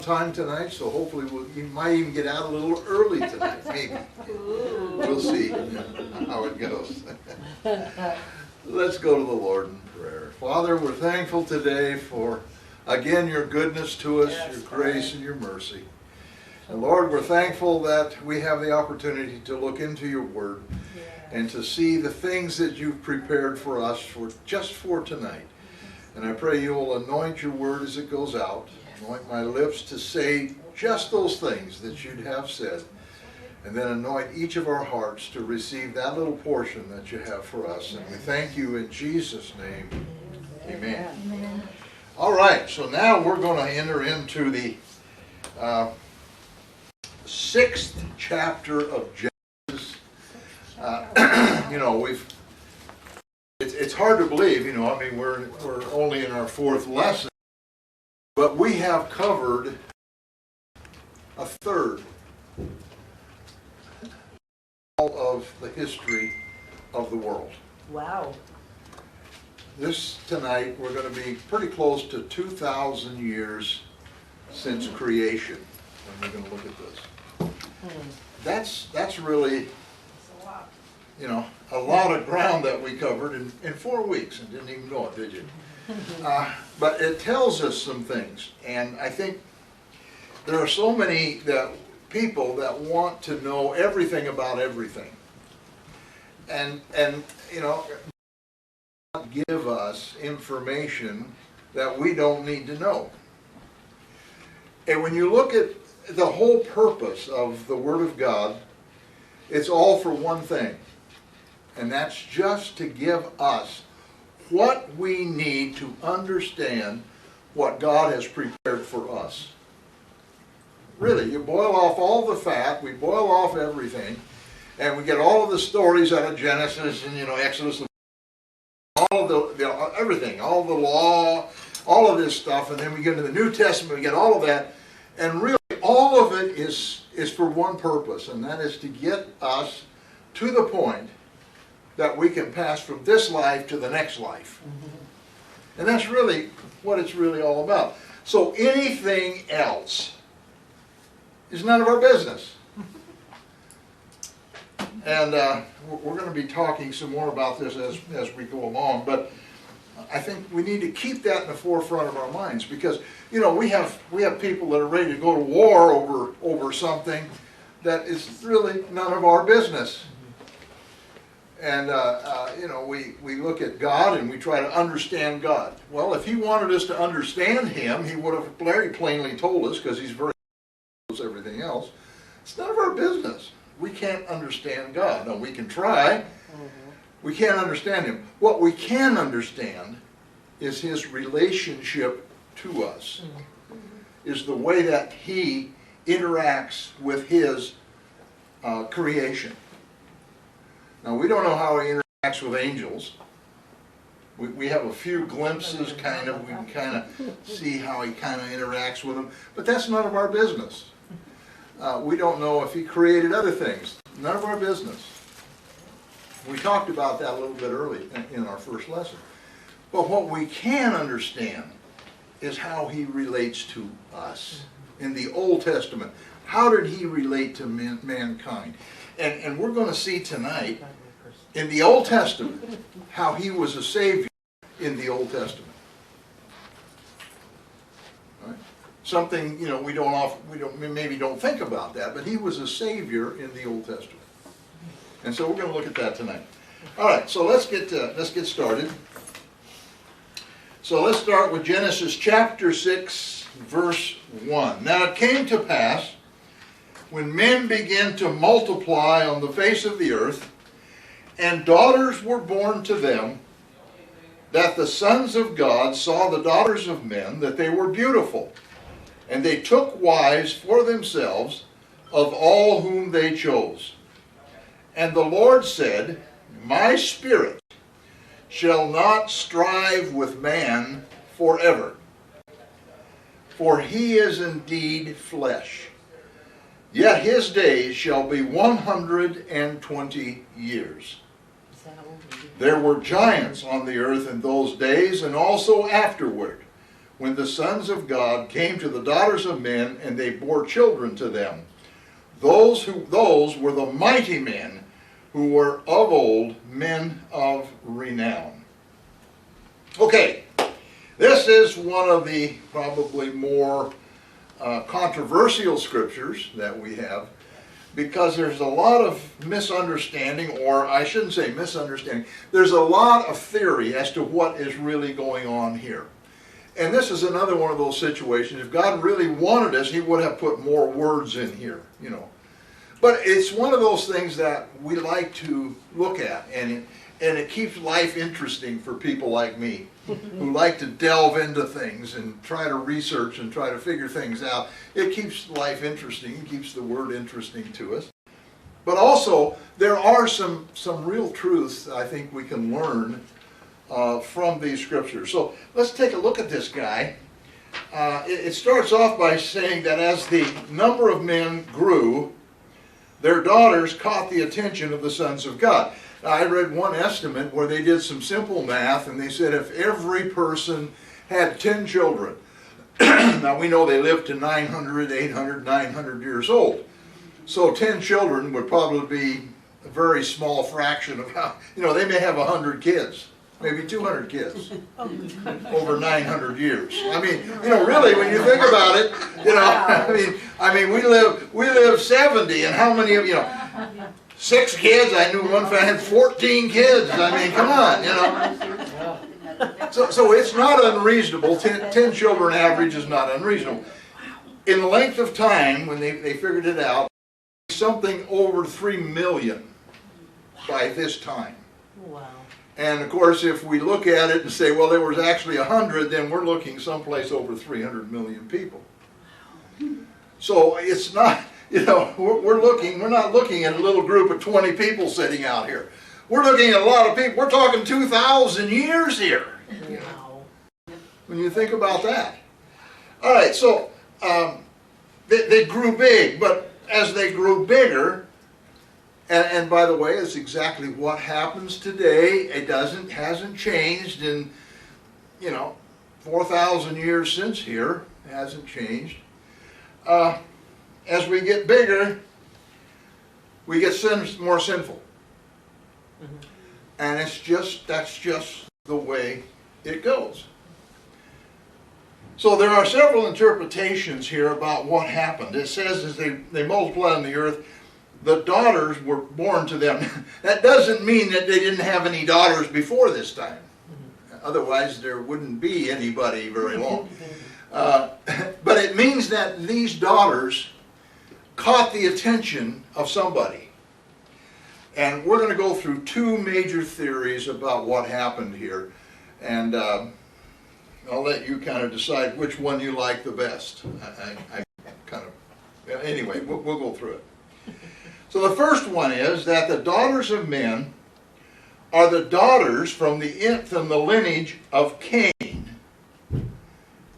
time tonight, so hopefully you might even get out a little early tonight, maybe. We'll see how it goes. Let's go to the Lord in prayer. Father, we're thankful today for, again, your goodness to us, your grace and your mercy. And Lord, we're thankful that we have the opportunity to look into your word and to see the things that you've prepared for us just for tonight. And I pray you will anoint your word as it goes out. Anoint my lips to say just those things that you'd have said. And then anoint each of our hearts to receive that little portion that you have for us. And we thank you in Jesus' name. Amen. Amen. All right, so now we're going to enter into the 6th chapter of Genesis. It's hard to believe, we're only in our 4th lesson. But we have covered a third of the history of the world. Wow. Tonight we're going to be pretty close to 2,000 years since creation. And we're going to look at this. That's really, a lot of ground that we covered in 4 weeks, and didn't even know it, did you? But it tells us some things, and I think there are so many people that want to know everything about everything, and give us information that we don't need to know. And when you look at the whole purpose of the Word of God, it's all for one thing, and that's just to give us what we need to understand what God has prepared for us. Really, you boil off all the fat, we boil off everything, and we get all of the stories out of Genesis and Exodus, all of the everything, all the law, all of this stuff, and then we get into the New Testament, we get all of that, and really all of it is for one purpose, and that is to get us to the point that we can pass from this life to the next life. And that's really what it's really all about. So anything else is none of our business. And we're going to be talking some more about this as we go along, but I think we need to keep that in the forefront of our minds, because we have people that are ready to go to war over something that is really none of our business. And, we look at God and we try to understand God. Well, if he wanted us to understand him, he would have very plainly told us, because he's very knows everything else. It's none of our business. We can't understand God. No, we can try. We can't understand him. What we can understand is his relationship to us, is the way that he interacts with his creation. Now, we don't know how he interacts with angels. We have a few glimpses, we can kind of see how he kind of interacts with them, but that's none of our business. We don't know if he created other things. None of our business. We talked about that a little bit early in our first lesson. But what we can understand is how he relates to us. In the Old Testament, how did he relate to mankind? And we're going to see tonight, in the Old Testament, how he was a savior in the Old Testament. Right? Something we maybe don't think about that, but he was a savior in the Old Testament. And so we're going to look at that tonight. All right, so let's get started. So let's start with Genesis chapter 6, verse 1. Now it came to pass, when men began to multiply on the face of the earth, and daughters were born to them, that the sons of God saw the daughters of men, that they were beautiful, and they took wives for themselves of all whom they chose. And the Lord said, My spirit shall not strive with man forever, for he is indeed flesh. Yet his days shall be 120 years. There were giants on the earth in those days, and also afterward, when the sons of God came to the daughters of men, and they bore children to them. Those were the mighty men who were of old, men of renown. Okay, this is one of the probably more controversial scriptures that we have, because there's a lot of misunderstanding, or I shouldn't say misunderstanding, there's a lot of theory as to what is really going on here. And this is another one of those situations. If God really wanted us, He would have put more words in here, you know. But it's one of those things that we like to look at, and it keeps life interesting for people like me, who like to delve into things and try to research and try to figure things out. It keeps life interesting. It keeps the Word interesting to us. But also, there are some real truths I think we can learn from these scriptures. So let's take a look at this guy. It starts off by saying that as the number of men grew, their daughters caught the attention of the sons of God. Now, I read one estimate where they did some simple math, and they said if every person had 10 children, now we know they lived to 900, 800, 900 years old. So 10 children would probably be a very small fraction of how, you know, they may have 100 kids. Maybe 200 kids over 900 years. I mean, you know, really, when you think about it, you know, I mean, we live 70, and how many of, you know, 6 kids? I knew one family had 14 kids. I mean, come on, you know. So it's not unreasonable. 10 children average is not unreasonable. In the length of time, when they figured it out, something over 3 million by this time. Wow. And of course, if we look at it and say, well, there was actually 100, then we're looking someplace over 300 million people. So it's not, you know, we're not looking at a little group of 20 people sitting out here. We're looking at a lot of people. We're talking 2,000 years here. Wow. When you think about that. All right, so they grew big, but as they grew bigger, and by the way, it's exactly what happens today. It hasn't changed in, you know, 4,000 years since here. It hasn't changed. As we get bigger, we get more sinful. Mm-hmm. And that's just the way it goes. So there are several interpretations here about what happened. It says as they multiplied on the earth, the daughters were born to them. That doesn't mean that they didn't have any daughters before this time. Otherwise, there wouldn't be anybody very long. But it means that these daughters caught the attention of somebody. And we're going to go through 2 major theories about what happened here. And I'll let you kind of decide which one you like the best. I kind of, anyway, we'll go through it. So the first one is that the daughters of men are the daughters from the lineage of Cain,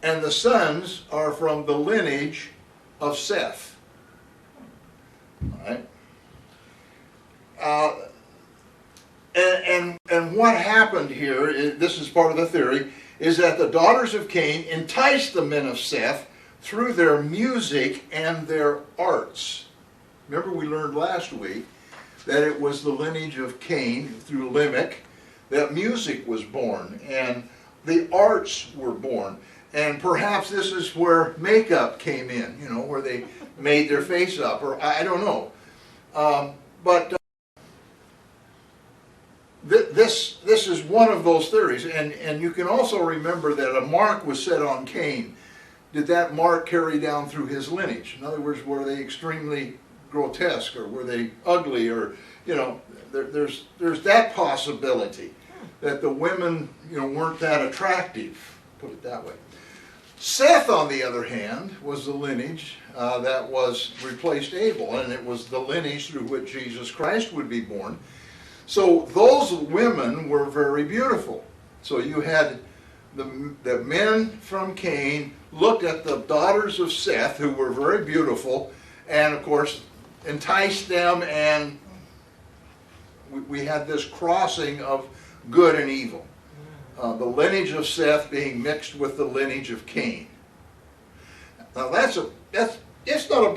and the sons are from the lineage of Seth. All right. And what happened here, this is part of the theory, is that the daughters of Cain enticed the men of Seth through their music and their arts. Remember, we learned last week that it was the lineage of Cain through Lamech that music was born and the arts were born. And perhaps this is where makeup came in, you know, where they made their face up, or I don't know. But this is one of those theories. And you can also remember that a mark was set on Cain. Did that mark carry down through his lineage? In other words, were they extremely grotesque, or were they ugly, or, you know, there's that possibility that the women, you know, weren't that attractive, put it that way. Seth, on the other hand, was the lineage that replaced Abel, and it was the lineage through which Jesus Christ would be born. So those women were very beautiful. So you had the men from Cain looked at the daughters of Seth, who were very beautiful, and of course enticed them, and we had this crossing of good and evil. the lineage of Seth being mixed with the lineage of Cain. Now it's not a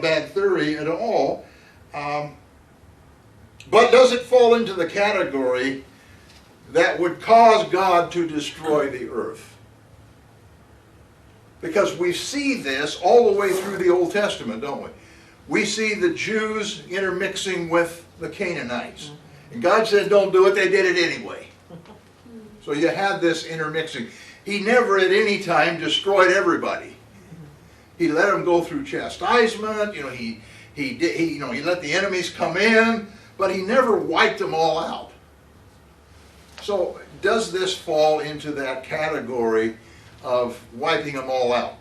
bad theory at all, but does it fall into the category that would cause God to destroy the earth? Because we see this all the way through the Old Testament, don't we? We see the Jews intermixing with the Canaanites. And God said, don't do it. They did it anyway. So you had this intermixing. He never at any time destroyed everybody. He let them go through chastisement. He let the enemies come in, but he never wiped them all out. So does this fall into that category of wiping them all out?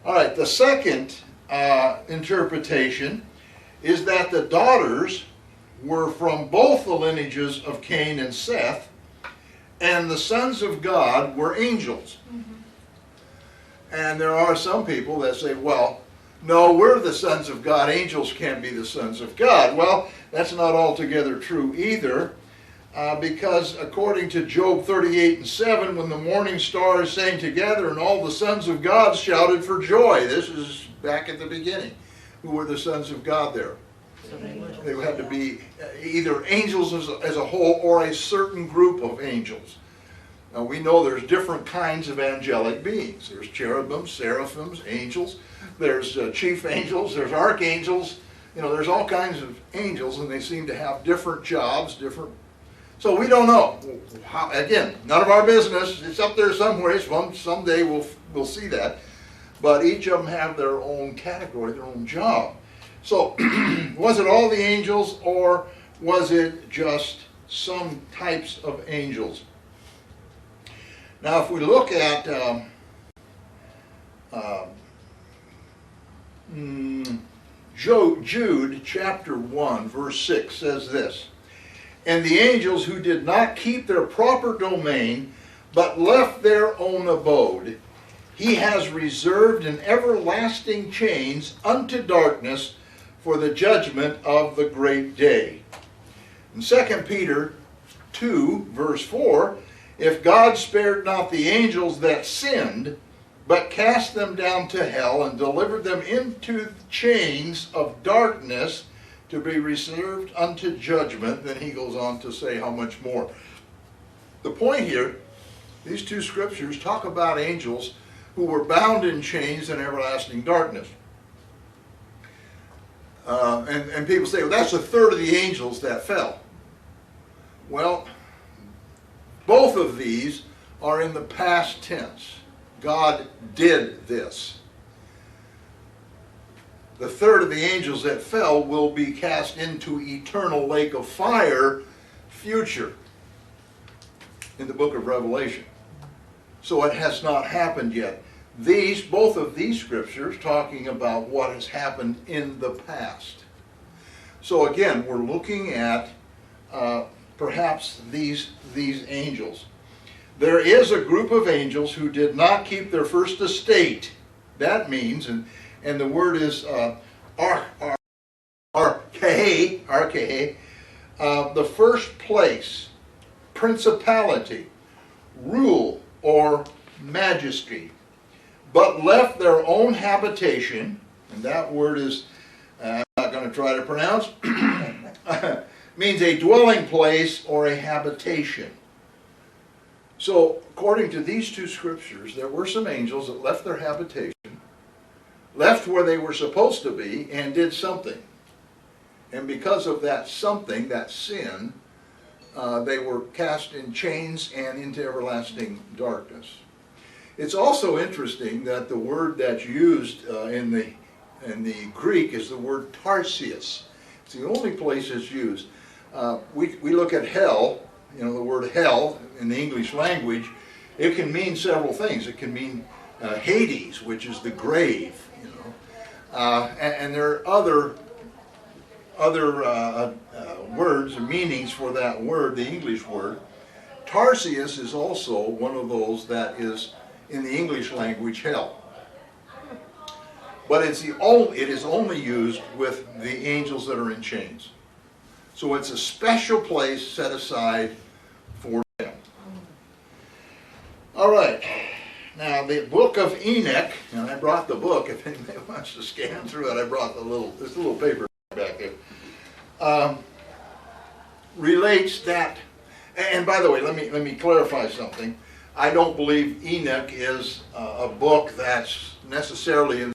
All right, the second interpretation is that the daughters were from both the lineages of Cain and Seth, and the sons of God were angels. And there are some people that say, well, no, we're the sons of God. Angels can't be the sons of God. Well, that's not altogether true either, because according to Job 38:7, when the morning stars sang together and all the sons of God shouted for joy. This is back at the beginning. Who were the sons of God there? They had to be either angels as a whole or a certain group of angels. Now we know there's different kinds of angelic beings. There's cherubim, seraphims, angels. There's chief angels. There's archangels. There's all kinds of angels, and they seem to have different jobs, different. So we don't know. Again, none of our business. It's up there somewhere. Someday we'll see that. But each of them have their own category, their own job. So was it all the angels, or was it just some types of angels? Now if we look at Jude chapter 1 verse 6 says this, "And the angels who did not keep their proper domain, but left their own abode, he has reserved in everlasting chains unto darkness for the judgment of the great day." In 2 Peter 2 verse 4, "If God spared not the angels that sinned, but cast them down to hell and delivered them into chains of darkness to be reserved unto judgment," then he goes on to say how much more. The point here, these two scriptures talk about angels who were bound in chains and everlasting darkness. And people say, well, that's a third of the angels that fell. Well, both of these are in the past tense. God did this. The third of the angels that fell will be cast into eternal lake of fire, future, in the book of Revelation. So it has not happened yet. Both of these scriptures talking about what has happened in the past. So again, we're looking at perhaps these angels. There is a group of angels who did not keep their first estate. That means, and the word is arche, the first place, principality, rule, or majesty, but left their own habitation, and that word is, I'm not going to try to pronounce, means a dwelling place or a habitation. So, according to these two scriptures, there were some angels that left their habitation, left where they were supposed to be, and did something. And because of that something, that sin, they were cast in chains and into everlasting darkness. It's also interesting that the word that's used in the Greek is the word Tarsius. It's the only place it's used. We look at hell, the word hell in the English language, it can mean several things. It can mean Hades, which is the grave, and there are other words and meanings for that word, the English word. Tarsius is also one of those that is in the English language hell. But it is only used with the angels that are in chains. So it's a special place set aside for them. All right. Now, the book of Enoch, and I brought the book, if anybody wants to scan through it, I brought this little paper back there, relates that, and by the way, let me clarify something. I don't believe Enoch is a book that's necessarily in.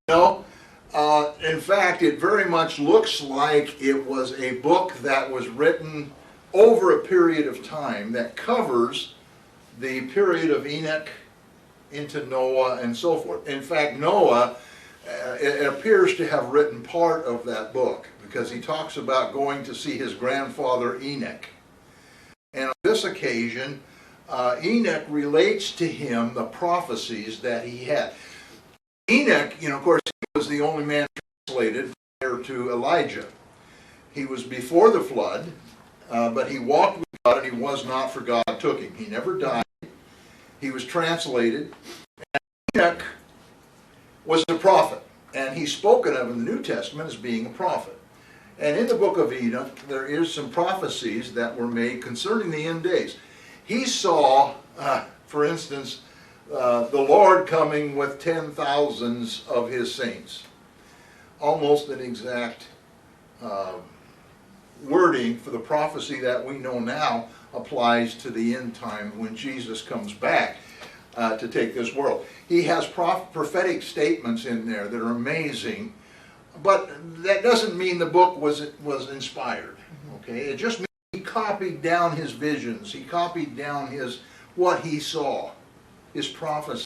No. In fact, it very much looks like it was a book that was written over a period of time that covers the period of Enoch into Noah and so forth. In fact, Noah, it appears to have written part of that book because he talks about going to see his grandfather Enoch. And on this occasion, Enoch relates to him the prophecies that he had. Enoch, of course, he was the only man translated prior to Elijah. He was before the flood, but he walked with God and he was not, for God took him. He never died. He was translated. And Enoch was a prophet, and he's spoken of in the New Testament as being a prophet. And in the book of Enoch, there is some prophecies that were made concerning the end days. He saw, for instance, the Lord coming with 10,000s of his saints. Almost an exact wording for the prophecy that we know now applies to the end time when Jesus comes back to take this world. He has prophetic statements in there that are amazing, but that doesn't mean the book was inspired. Okay, it just means he copied down his visions. He copied down what he saw, his prophecies,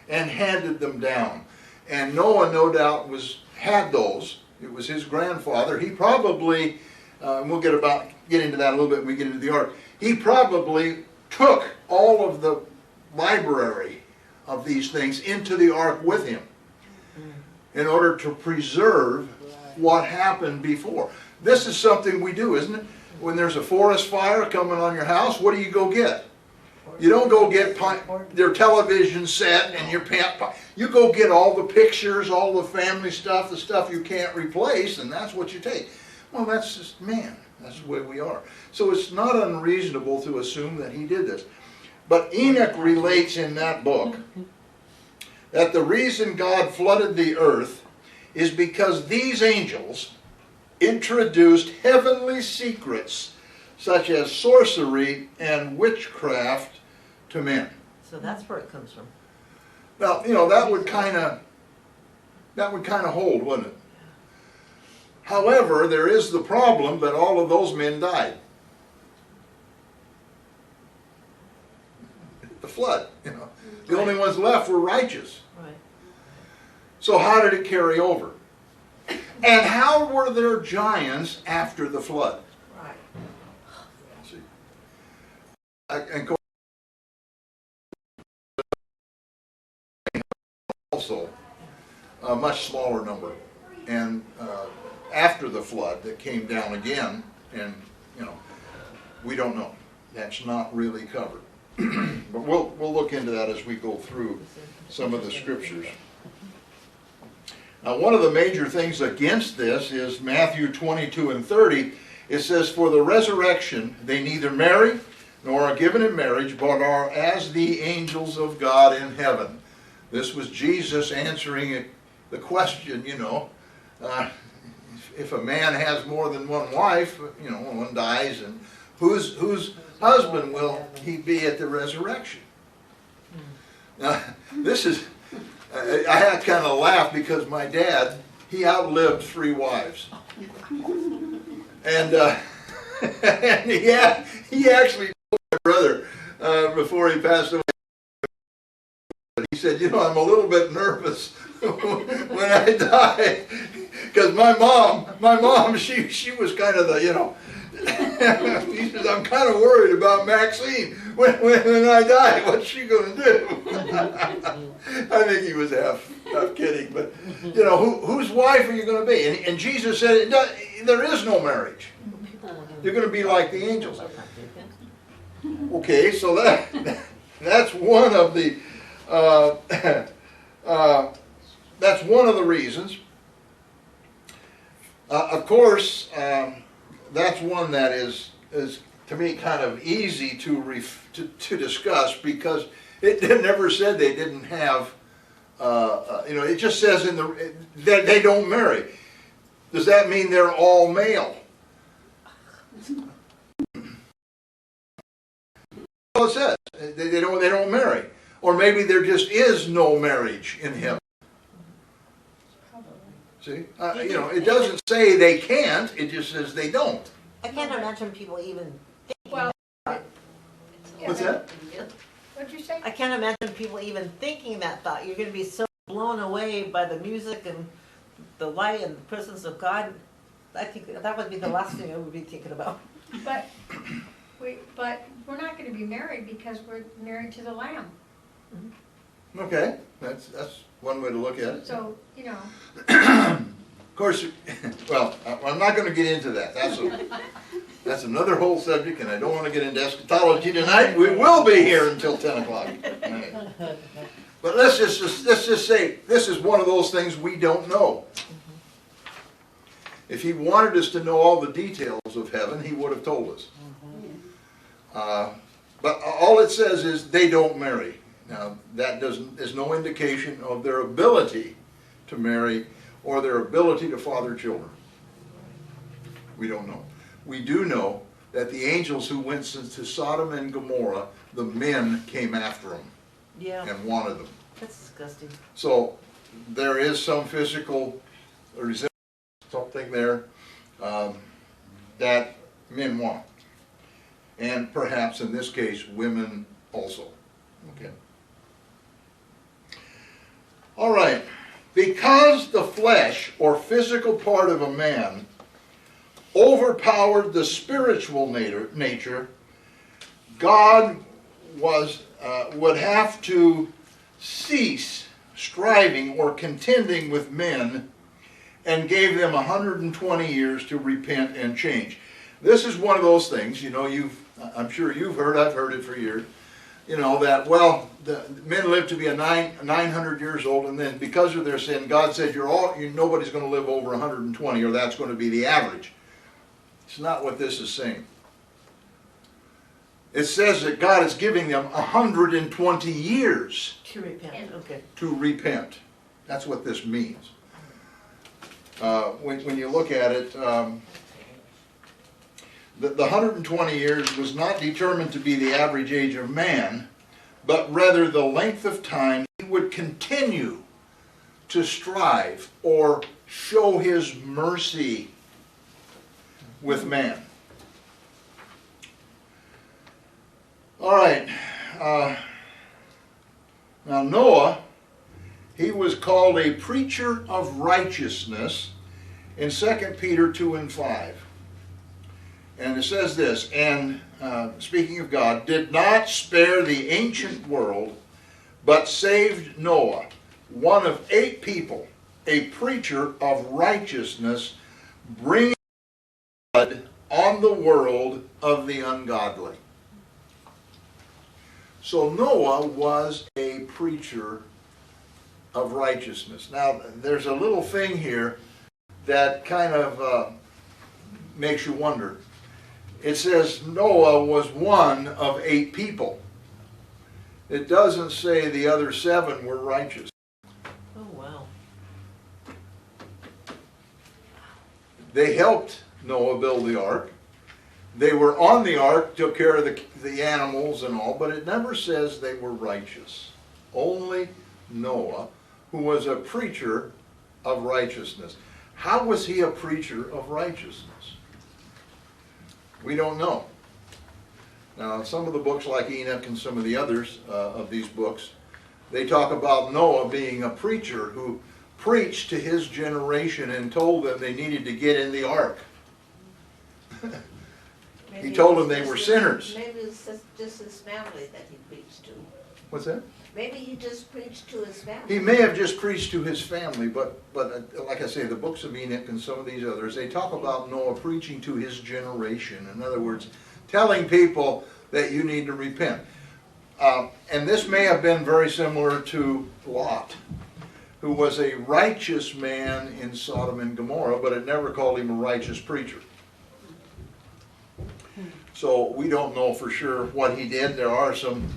and handed them down. And Noah, no doubt, had those. It was his grandfather. He probably, and we'll get into that a little bit when we get into the ark. He probably took all of the library of these things into the ark with him in order to preserve what happened before. This is something we do, isn't it? When there's a forest fire coming on your house, what do you go get? You don't go get your television set and your pant. You go get all the pictures, all the family stuff, the stuff you can't replace, and that's what you take. Well, that's just man. That's the way we are. So it's not unreasonable to assume that he did this. But Enoch relates in that book that the reason God flooded the earth is because these angels introduced heavenly secrets such as sorcery and witchcraft to men. So that's where it comes from. Now, that would kind of hold, wouldn't it? However, there is the problem that all of those men died. The flood, The only ones left were righteous. Right. So how did it carry over? And how were there giants after the flood? Right. See, and also a much smaller number, and after the flood that came down again, and we don't know. That's not really covered. But we'll look into that as we go through some of the scriptures. Now, one of the major things against this is Matthew 22 and 30. It says, "For the resurrection they neither marry nor are given in marriage, but are as the angels of God in heaven." This was Jesus answering the question, if a man has more than one wife, one dies, and whose husband will he be at the resurrection? Now, this is, I had to kind of laugh because my dad, he outlived 3 wives. And, and he actually told my brother before he passed away, he said, I'm a little bit nervous when I die, because my mom, she was kind of the, he says, I'm kind of worried about Maxine. When I die, what's she going to do? I think he was half kidding, but whose wife are you going to be? And Jesus said, there is no marriage. You're going to be like the angels. Okay, so that's one of the that's one of the reasons. Of course, that's one that is to me kind of easy to discuss, because it never said they didn't have, it just says that they don't marry. Does that mean they're all male? Well, it says they don't marry, or maybe there just is no marriage in heaven. See, it doesn't say they can't. It just says they don't. I can't imagine people even thinking. Well, What's that? What'd you say? I can't imagine people even thinking that thought. You're going to be so blown away by the music and the light and the presence of God. I think that would be the last thing I would be thinking about. But we're not gonna be married because we're married to the Lamb. Okay, that's one way to look at it. So, Of course, well, I'm not going to get into that. That's another whole subject, and I don't want to get into eschatology tonight. We will be here until 10 o'clock. Right. But let's just say this is one of those things we don't know. If he wanted us to know all the details of heaven, he would have told us. But all it says is they don't marry. Now, that is no indication of their ability to marry or their ability to father children. We don't know. We do know that the angels who went to Sodom and Gomorrah, the men came after them and wanted them. That's disgusting. So there is some physical resistance, something there that men want. And perhaps in this case, women also. Okay. All right. Because the flesh or physical part of a man overpowered the spiritual nature, God would have to cease striving or contending with men and gave them 120 years to repent and change. This is one of those things, I'm sure you've heard, I've heard it for years, that, well, the men live to be 900 years old, and then because of their sin, God said nobody's going to live over 120, or that's going to be the average. It's not what this is saying. It says that God is giving them 120 years To repent, okay. to repent. That's what this means. When you look at it, the 120 years was not determined to be the average age of man, but rather the length of time he would continue to strive or show his mercy with man. All right. Now Noah, he was called a preacher of righteousness in 2 Peter 2 and 5. And it says this, and speaking of God, did not spare the ancient world, but saved Noah, one of 8 people, a preacher of righteousness, bringing blood on the world of the ungodly. So Noah was a preacher of righteousness. Now, there's a little thing here that kind of makes you wonder. It says Noah was one of 8 people. It doesn't say the other 7 were righteous. Oh, wow. They helped Noah build the ark. They were on the ark, took care of the animals and all, but it never says they were righteous. Only Noah, who was a preacher of righteousness. How was he a preacher of righteousness? We don't know. Now, some of the books like Enoch and some of the others of these books, they talk about Noah being a preacher who preached to his generation and told them they needed to get in the ark. He told them they were sinners. Maybe it's just his family that he preached to. What's that? Maybe he just preached to his family. He may have just preached to his family, but like I say, the books of Enoch and some of these others, they talk about Noah preaching to his generation. In other words, telling people that you need to repent. And this may have been very similar to Lot, who was a righteous man in Sodom and Gomorrah, but it never called him a righteous preacher. So we don't know for sure what he did. There are some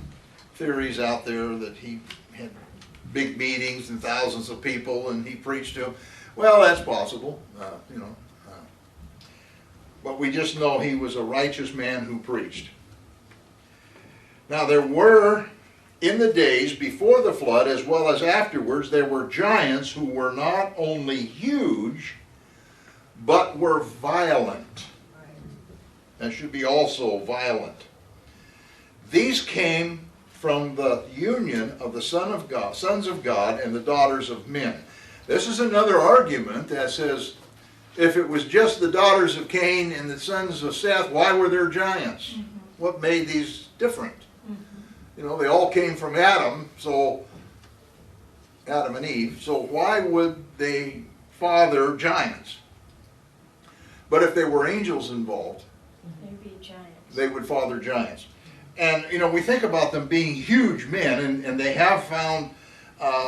theories out there that he had big meetings and thousands of people and he preached to them. Well, that's possible, you know. But we just know he was a righteous man who preached. Now there were, in the days before the flood as well as afterwards, there were giants who were not only huge, but were violent. That should be also violent. These came from the union of the sons of God and the daughters of men. This is another argument that says, if it was just the daughters of Cain and the sons of Seth, why were there giants? Mm-hmm. What made these different? Mm-hmm. You know, they all came from Adam, so Adam and Eve, so why would they father giants? But if there were angels involved, They'd be giants. they would father giants. And, you know, we think about them being huge men, and they have found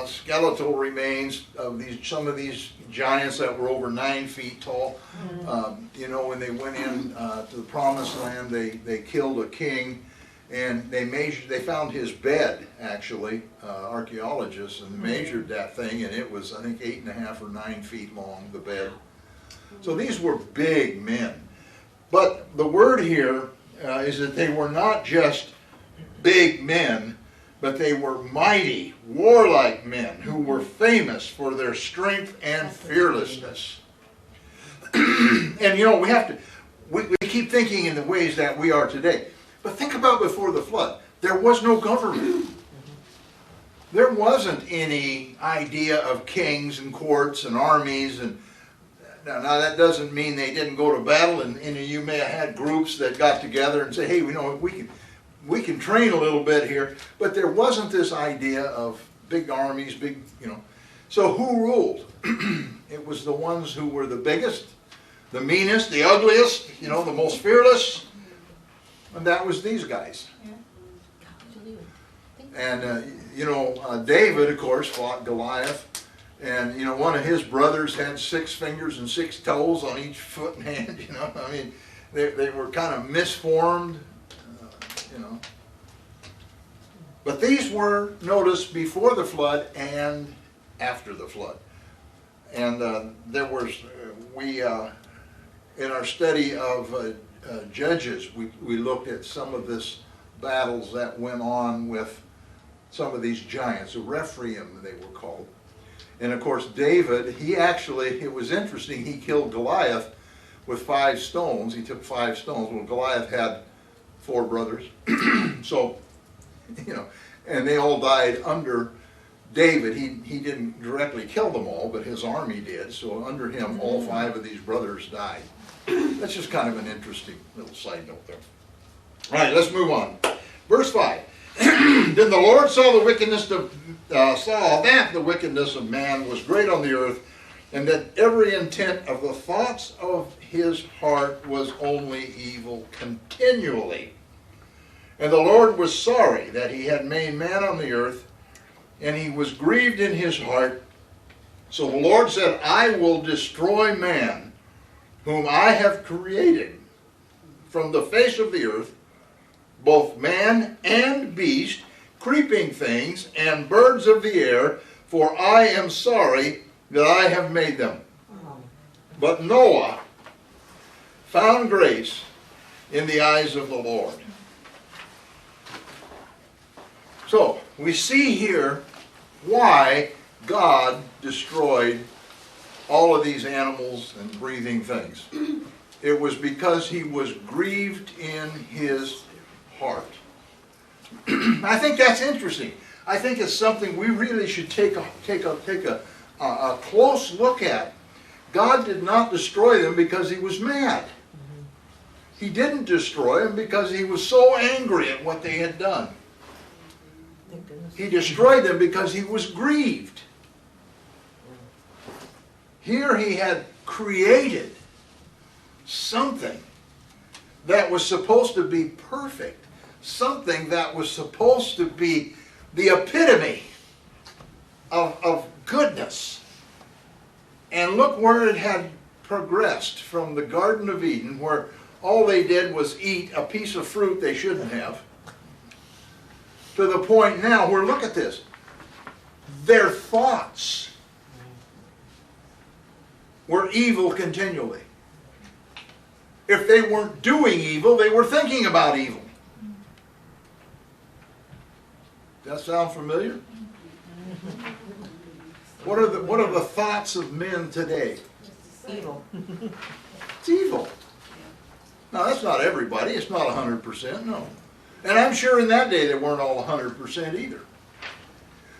skeletal remains of some of these giants that were over 9 feet tall. Mm-hmm. You know, when they went in to the promised land, they killed a king, and they found his bed, actually, archaeologists, and measured that thing, and it was, I think, 8.5 or 9 feet long, the bed. So these were big men. But the word here is that they were not just big men, but they were mighty, warlike men who were famous for their strength and fearlessness. And you know, we keep thinking in the ways that we are today. But think about before the flood. There was no government. There wasn't any idea of kings and courts and armies. And now that doesn't mean they didn't go to battle, and you may have had groups that got together and say, hey, you know, we can train a little bit here, but there wasn't this idea of big armies, you know. So who ruled? It was the ones who were the biggest, the meanest, the ugliest, you know, the most fearless, and that was these guys. And, you know, David, of course, fought Goliath, and, you know, one of his brothers had 6 fingers and 6 toes on each foot and hand, you know. I mean, they were kind of misformed. You know. But these were noticed before the flood and after the flood. And there was, in our study of Judges, we looked at some of this battles that went on with some of these giants, the Rephaim they were called. And of course David, it was interesting, he killed Goliath with 5 stones. He took 5 stones. Well, Goliath had 4 brothers. So, you know, and they all died under David. He didn't directly kill them all, but his army did. So under him, all 5 of these brothers died. That's just kind of an interesting little side note there. All right, let's move on. Verse 5. Then the Lord saw the wickedness that the wickedness of man was great on the earth, and that every intent of the thoughts of his heart was only evil continually. And the Lord was sorry that he had made man on the earth, and he was grieved in his heart. So the Lord said, I will destroy man, whom I have created from the face of the earth, both man and beast, creeping things, and birds of the air, for I am sorry that I have made them. But Noah found grace in the eyes of the Lord. So, we see here why God destroyed all of these animals and breathing things. It was because he was grieved in his heart. I think that's interesting. I think it's something we really should take a close look at. God did not destroy them because he was mad. He didn't destroy them because he was so angry at what they had done. He destroyed them because he was grieved. Here he had created something that was supposed to be perfect, something that was supposed to be the epitome of goodness. And look where it had progressed from the Garden of Eden, where all they did was eat a piece of fruit they shouldn't have. To the point now where, look at this, their thoughts were evil continually. If they weren't doing evil, they were thinking about evil. Does that sound familiar? What are the thoughts of men today? Evil. It's evil. Now that's not everybody, it's not 100%, no. And I'm sure in that day they weren't all 100% either.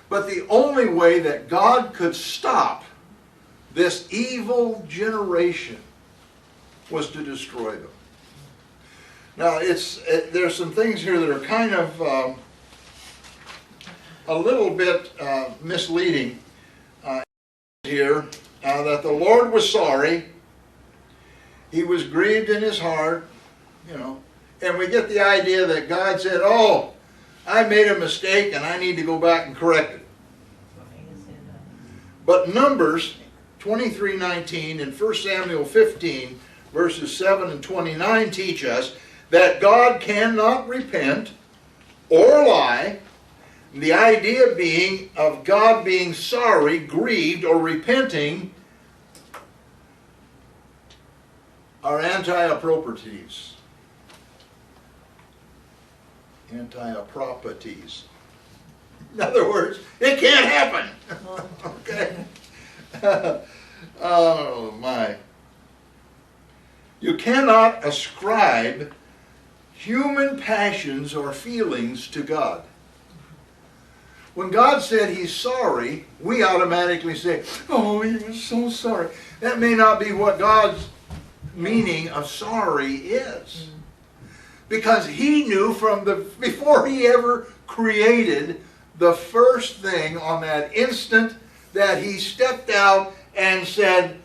But the only way that God could stop this evil generation was to destroy them. Now there's some things here that are kind of a little bit misleading here. That the Lord was sorry, He was grieved in His heart, and we get the idea that God said, oh, I made a mistake and I need to go back and correct it. But Numbers 23:19 and 1 Samuel 15 verses 7 and 29 teach us that God cannot repent or lie. The idea being of God being sorry, grieved, or repenting are anti-properties. Anti-properties. In other words, it can't happen. Okay? Oh my. You cannot ascribe human passions or feelings to God. When God said He's sorry, we automatically say, oh, He was so sorry. That may not be what God's meaning of sorry is. Because He knew before He ever created the first thing on that instant that He stepped out and said,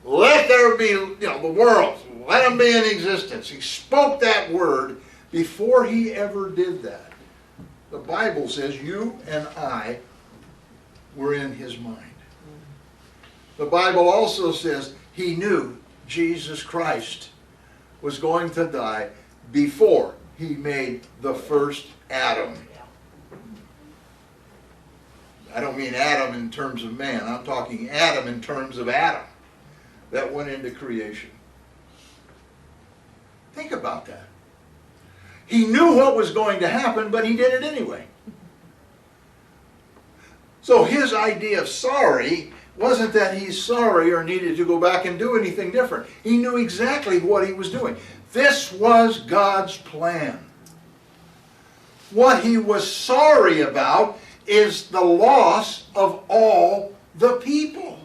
let there be, the world, let them be in existence. He spoke that word before He ever did that. The Bible says you and I were in His mind. The Bible also says He knew Jesus Christ was going to die before He made the first Adam. I don't mean Adam in terms of man. I'm talking Adam in terms of Adam that went into creation. Think about that. He knew what was going to happen, but He did it anyway. So His idea of sorry wasn't that He's sorry or needed to go back and do anything different. He knew exactly what He was doing. This was God's plan. What He was sorry about is the loss of all the people.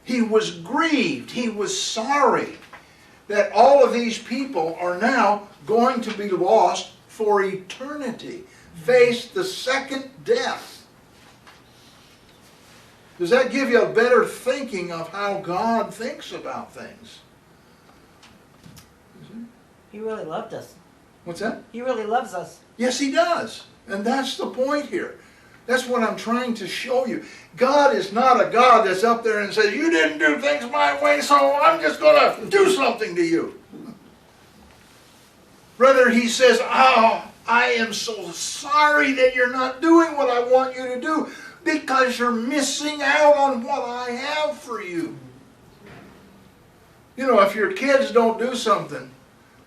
He was grieved. He was sorry that all of these people are now going to be lost for eternity, face the second death. Does that give you a better thinking of how God thinks about things? He really loved us. What's that? He really loves us. Yes, He does. And that's the point here. That's what I'm trying to show you. God is not a God that's up there and says, you didn't do things my way, so I'm just going to do something to you. Rather, He says, oh, I am so sorry that you're not doing what I want you to do because you're missing out on what I have for you. If your kids don't do something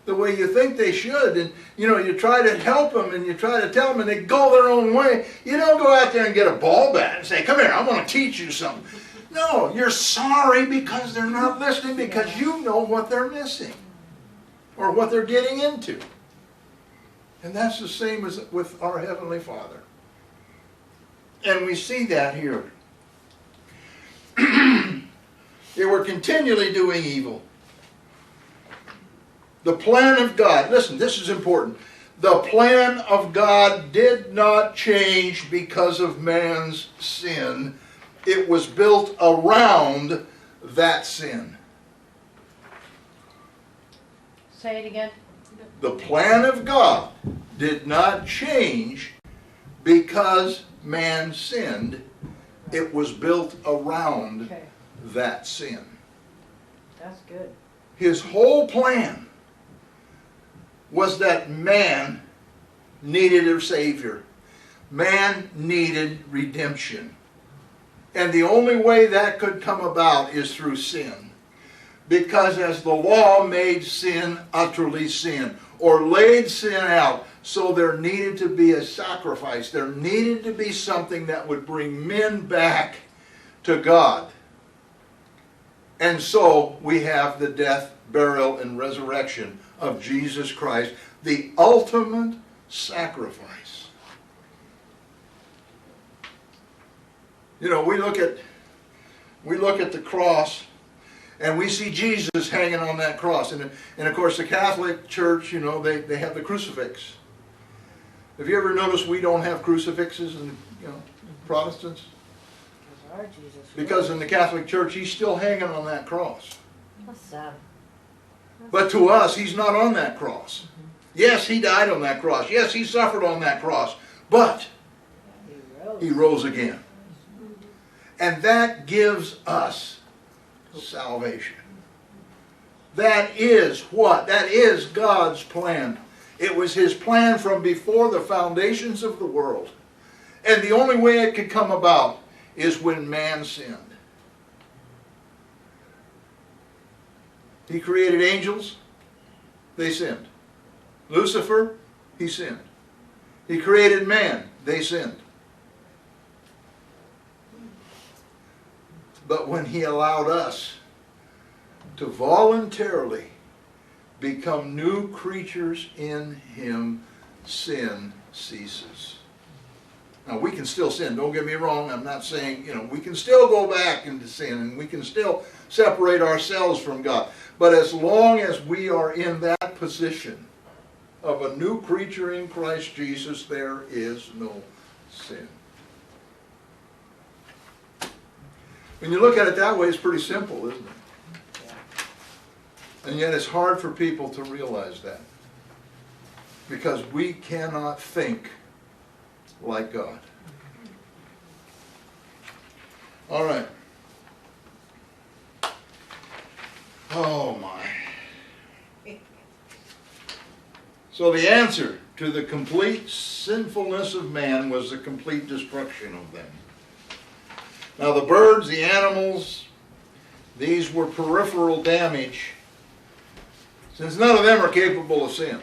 the way you think they should, and you try to help them and you try to tell them and they go their own way, you don't go out there and get a ball bat and say, come here, I want to teach you something. No, you're sorry because they're not listening, because you know what they're missing or what they're getting into. And that's the same as with our Heavenly Father. And we see that here. They were continually doing evil. The plan of God, listen, this is important. The plan of God did not change because of man's sin. It was built around that sin. Say it again. The plan of God did not change because man sinned. It was built around Okay, that sin. that's good. His whole plan was that man needed a Savior. Man needed redemption. And the only way that could come about is through sin. Because as the law made sin utterly sin, or laid sin out, so there needed to be a sacrifice. There needed to be something that would bring men back to God. And so we have the death, burial, and resurrection of Jesus Christ, the ultimate sacrifice. You know, we look at the cross, and we see Jesus hanging on that cross. And of course, the Catholic Church, you know, they have the crucifix. Have you ever noticed we don't have crucifixes in, you know, Protestants? Because in the Catholic Church, he's still hanging on that cross. That's sad. But to us, he's not on that cross. Yes, he died on that cross. Yes, he suffered on that cross. But he rose again. And that gives us salvation. That is what? That is God's plan. It was his plan from before the foundations of the world. And the only way it could come about is when man sinned. He created angels, they sinned. Lucifer, he sinned. He created man, they sinned. But when he allowed us to voluntarily become new creatures in him, sin ceases. Now, we can still sin. Don't get me wrong. I'm not saying, you know, we can still go back into sin and we can still separate ourselves from God. But as long as we are in that position of a new creature in Christ Jesus, there is no sin. When you look at it that way, it's pretty simple, isn't it? And yet it's hard for people to realize that. Because we cannot think like God. All right. Oh my. So the answer to the complete sinfulness of man was the complete destruction of them. Now the birds, the animals, these were peripheral damage, since none of them are capable of sin.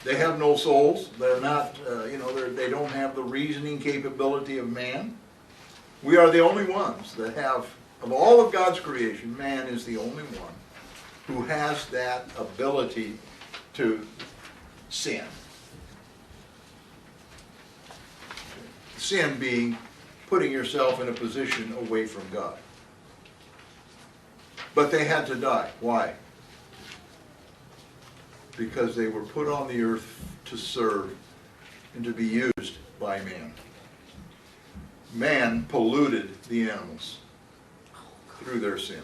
They have no souls. They're not, they don't have the reasoning capability of man. We are the only ones that have, of all of God's creation, man is the only one who has that ability to sin. Sin being putting yourself in a position away from God. But they had to die. Why? Because they were put on the earth to serve and to be used by man. Man polluted the animals through their sin.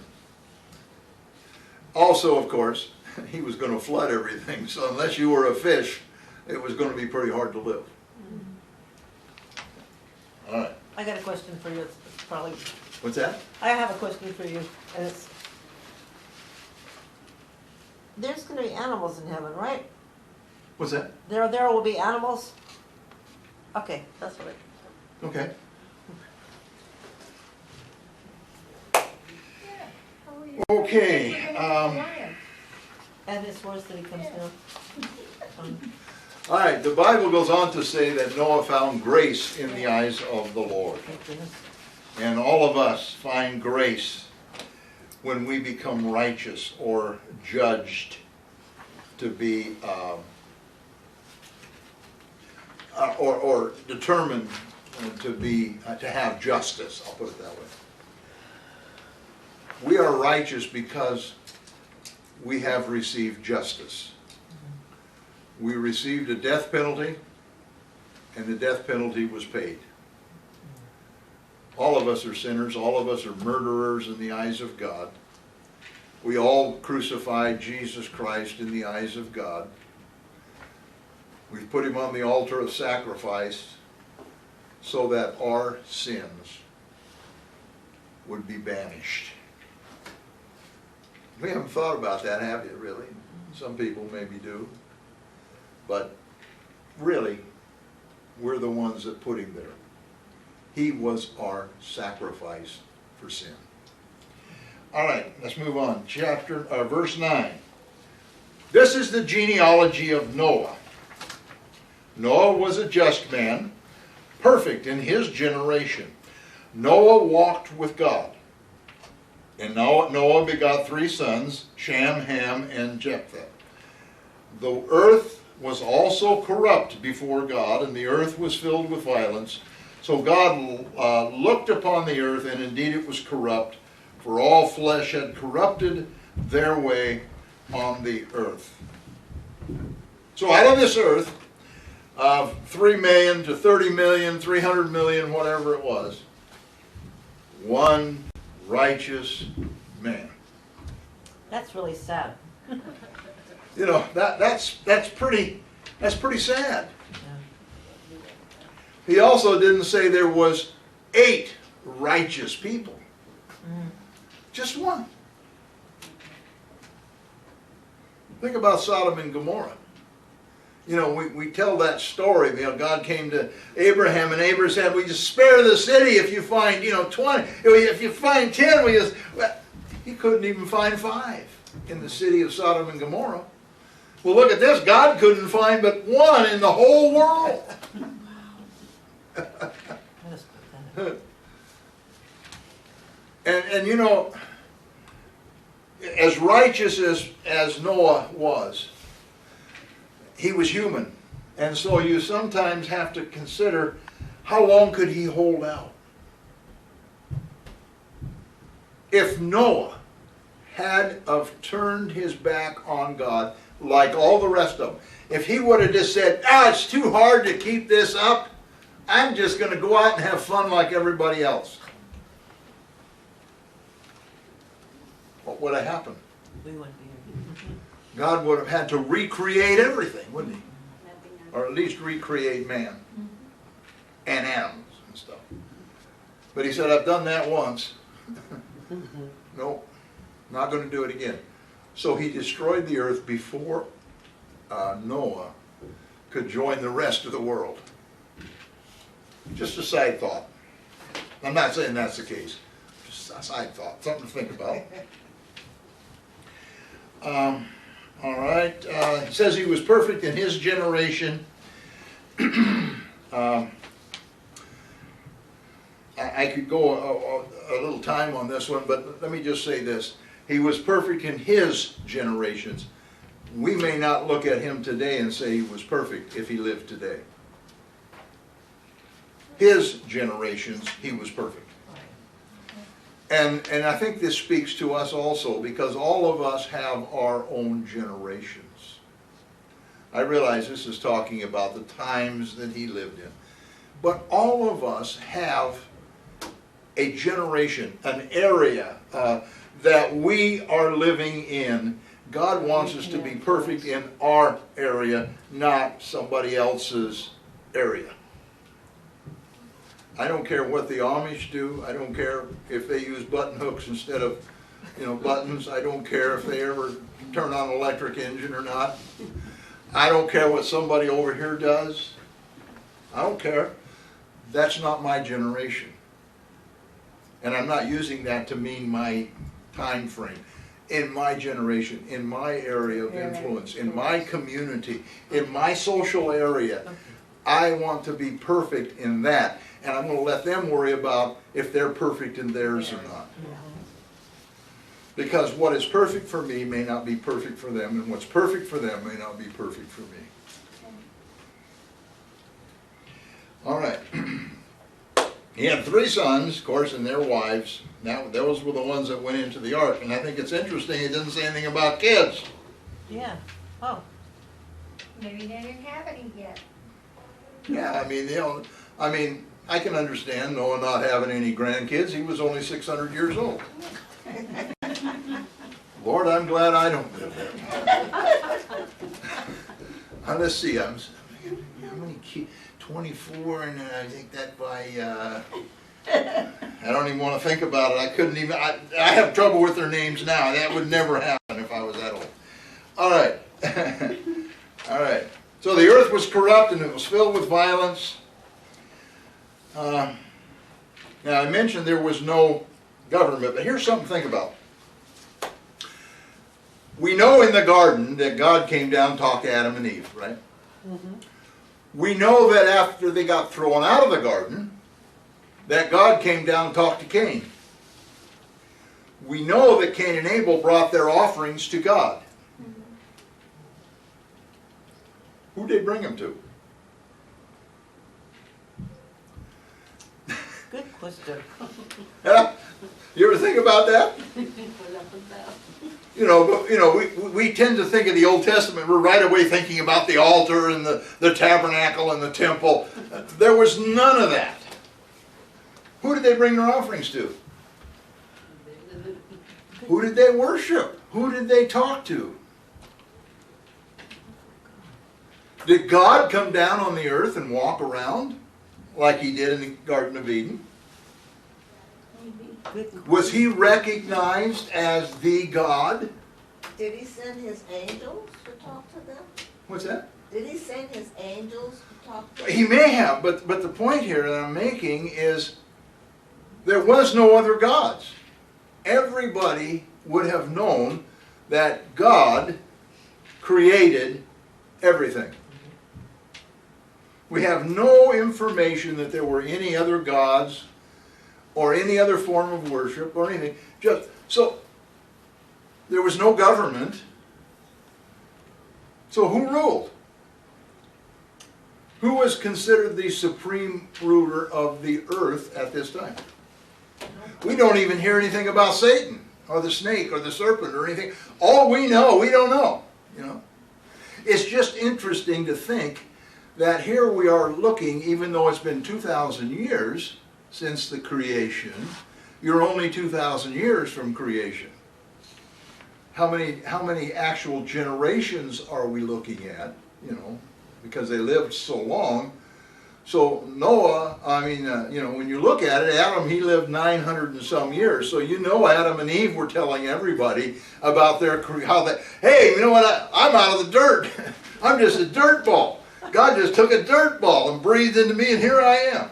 Also, of course, he was going to flood everything, so unless you were a fish, it was going to be pretty hard to live. All right. I got a question for you. It's probably. What's that? I have a question for you, and it's. There's going to be animals in heaven, right? What's that? There will be animals. Okay, that's what I. Okay. Okay. And it's worse that he comes down. All right. The Bible goes on to say that Noah found grace in the eyes of the Lord. Thank goodness. And all of us find grace when we become righteous or judged to be, or determined to have justice. I'll put it that way. We are righteous because we have received justice. We received a death penalty, and the death penalty was paid. All of us are sinners. All of us are murderers in the eyes of God. We all crucified Jesus Christ in the eyes of God. We've put him on the altar of sacrifice so that our sins would be banished. We haven't thought about that, have you, really? Some people maybe do. But really, we're the ones that put him there. He was our sacrifice for sin. All right, let's move on. Verse 9. This is the genealogy of Noah. Noah was a just man, perfect in his generation. Noah walked with God. And Noah begot 3 sons, Shem, Ham, and Japheth. The earth was also corrupt before God, and the earth was filled with violence. So God looked upon the earth, and indeed it was corrupt, for all flesh had corrupted their way on the earth. So out of this earth, 3 million to 30 million, 300 million, whatever it was, one righteous man. That's really sad. You know, that's pretty sad. He also didn't say there was 8 righteous people. Just one. Think about Sodom and Gomorrah. You know, we tell that story. You know, God came to Abraham, and Abraham said, "We just spare the city if you find, 20. If you find 10, we just." Well, he couldn't even find 5 in the city of Sodom and Gomorrah. Well, look at this. God couldn't find but 1 in the whole world. That is pathetic. And you know, as righteous as Noah was, he was human. And so you sometimes have to consider, how long could he hold out? If Noah had of turned his back on God, like all the rest of them, if he would have just said, it's too hard to keep this up, I'm just going to go out and have fun like everybody else, what would have happened? We wouldn't be here. God would have had to recreate everything, wouldn't he? Or at least recreate man and animals and stuff. But he said, I've done that once. Nope, not going to do it again. So he destroyed the earth before Noah could join the rest of the world. Just a side thought. I'm not saying that's the case. Just a side thought, something to think about. All right. It says he was perfect in his generation. I could go a little time on this one, but let me just say this. He was perfect in his generations. We may not look at him today and say he was perfect if he lived today. His generations, he was perfect. And I think this speaks to us also, because all of us have our own generations. I realize this is talking about the times that he lived in. But all of us have a generation, an area that we are living in. God wants us to be perfect in our area, not somebody else's area. I don't care what the Amish do. I don't care if they use button hooks instead of, buttons. I don't care if they ever turn on an electric engine or not. I don't care what somebody over here does. I don't care. That's not my generation. And I'm not using that to mean my time frame. In my generation, in my area of influence, in my community, in my social area, I want to be perfect in that. And I'm going to let them worry about if they're perfect in theirs or not. Because what is perfect for me may not be perfect for them, and what's perfect for them may not be perfect for me. All right. He had 3 sons, of course, and their wives. Now, those were the ones that went into the ark. And I think it's interesting it doesn't say anything about kids. Yeah. Oh. Maybe they didn't have any yet. Yeah, I mean, I can understand Noah not having any grandkids. He was only 600 years old. Lord, I'm glad I don't live there. Let's see, how many kids? 24, and I think that by I don't even want to think about it. I couldn't even, I have trouble with their names now. That would never happen if I was that old. All right. All right. So the earth was corrupt and it was filled with violence. Now I mentioned there was no government, but here's something to think about. We know in the garden that God came down and talked to Adam and Eve, right? Mm-hmm. We know that after they got thrown out of the garden, that God came down and talked to Cain. We know that Cain and Abel brought their offerings to God. Who did they bring them to? Good question. Huh? You ever think about that? We tend to think of the Old Testament, we're right away thinking about the altar and the tabernacle and the temple. There was none of that. Who did they bring their offerings to? Who did they worship? Who did they talk to? Did God come down on the earth and walk around like he did in the Garden of Eden? Was he recognized as the God? Did he send his angels to talk to them? What's that? Did he send his angels to talk to them? He may have, but the point here that I'm making is there was no other gods. Everybody would have known that God created everything. We have no information that there were any other gods or any other form of worship or anything. So there was no government. So who ruled? Who was considered the supreme ruler of the earth at this time? We don't even hear anything about Satan or the snake or the serpent or anything. All we know, we don't know. It's just interesting to think that here we are looking, even though it's been 2,000 years since the creation, you're only 2,000 years from creation. How many actual generations are we looking at? Because they lived so long. So Noah, when you look at it, Adam, he lived 900 and some years. So Adam and Eve were telling everybody about hey, you know what, I'm out of the dirt. I'm just a dirt ball. God just took a dirt ball and breathed into me and here I am.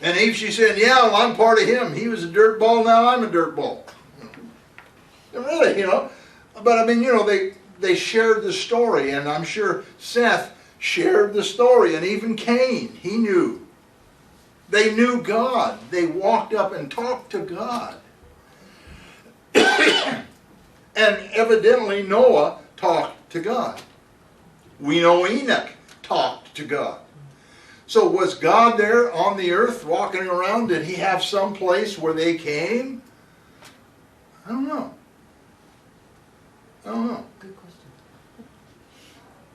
And Eve, she said, yeah, well, I'm part of him. He was a dirt ball, now I'm a dirt ball. And really, but they shared the story, and I'm sure Seth shared the story, and even Cain, he knew. They knew God. They walked up and talked to God. And evidently Noah talked to God. We know Enoch talked to God. So was God there on the earth walking around? Did he have some place where they came? I don't know. Good question.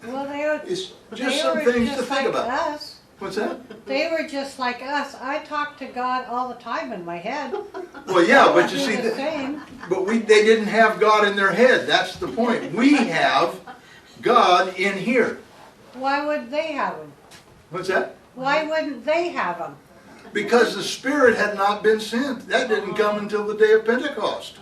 Well, they were, It's they just some were things to just think like about. us. What's that? They were just like us. I talk to God all the time in my head. Well, yeah, but you Do see, the same. they didn't have God in their head. That's the point. We have God in here. Why would they have them? What's that? Why wouldn't they have them? Because the Spirit had not been sent. That didn't come until the day of Pentecost.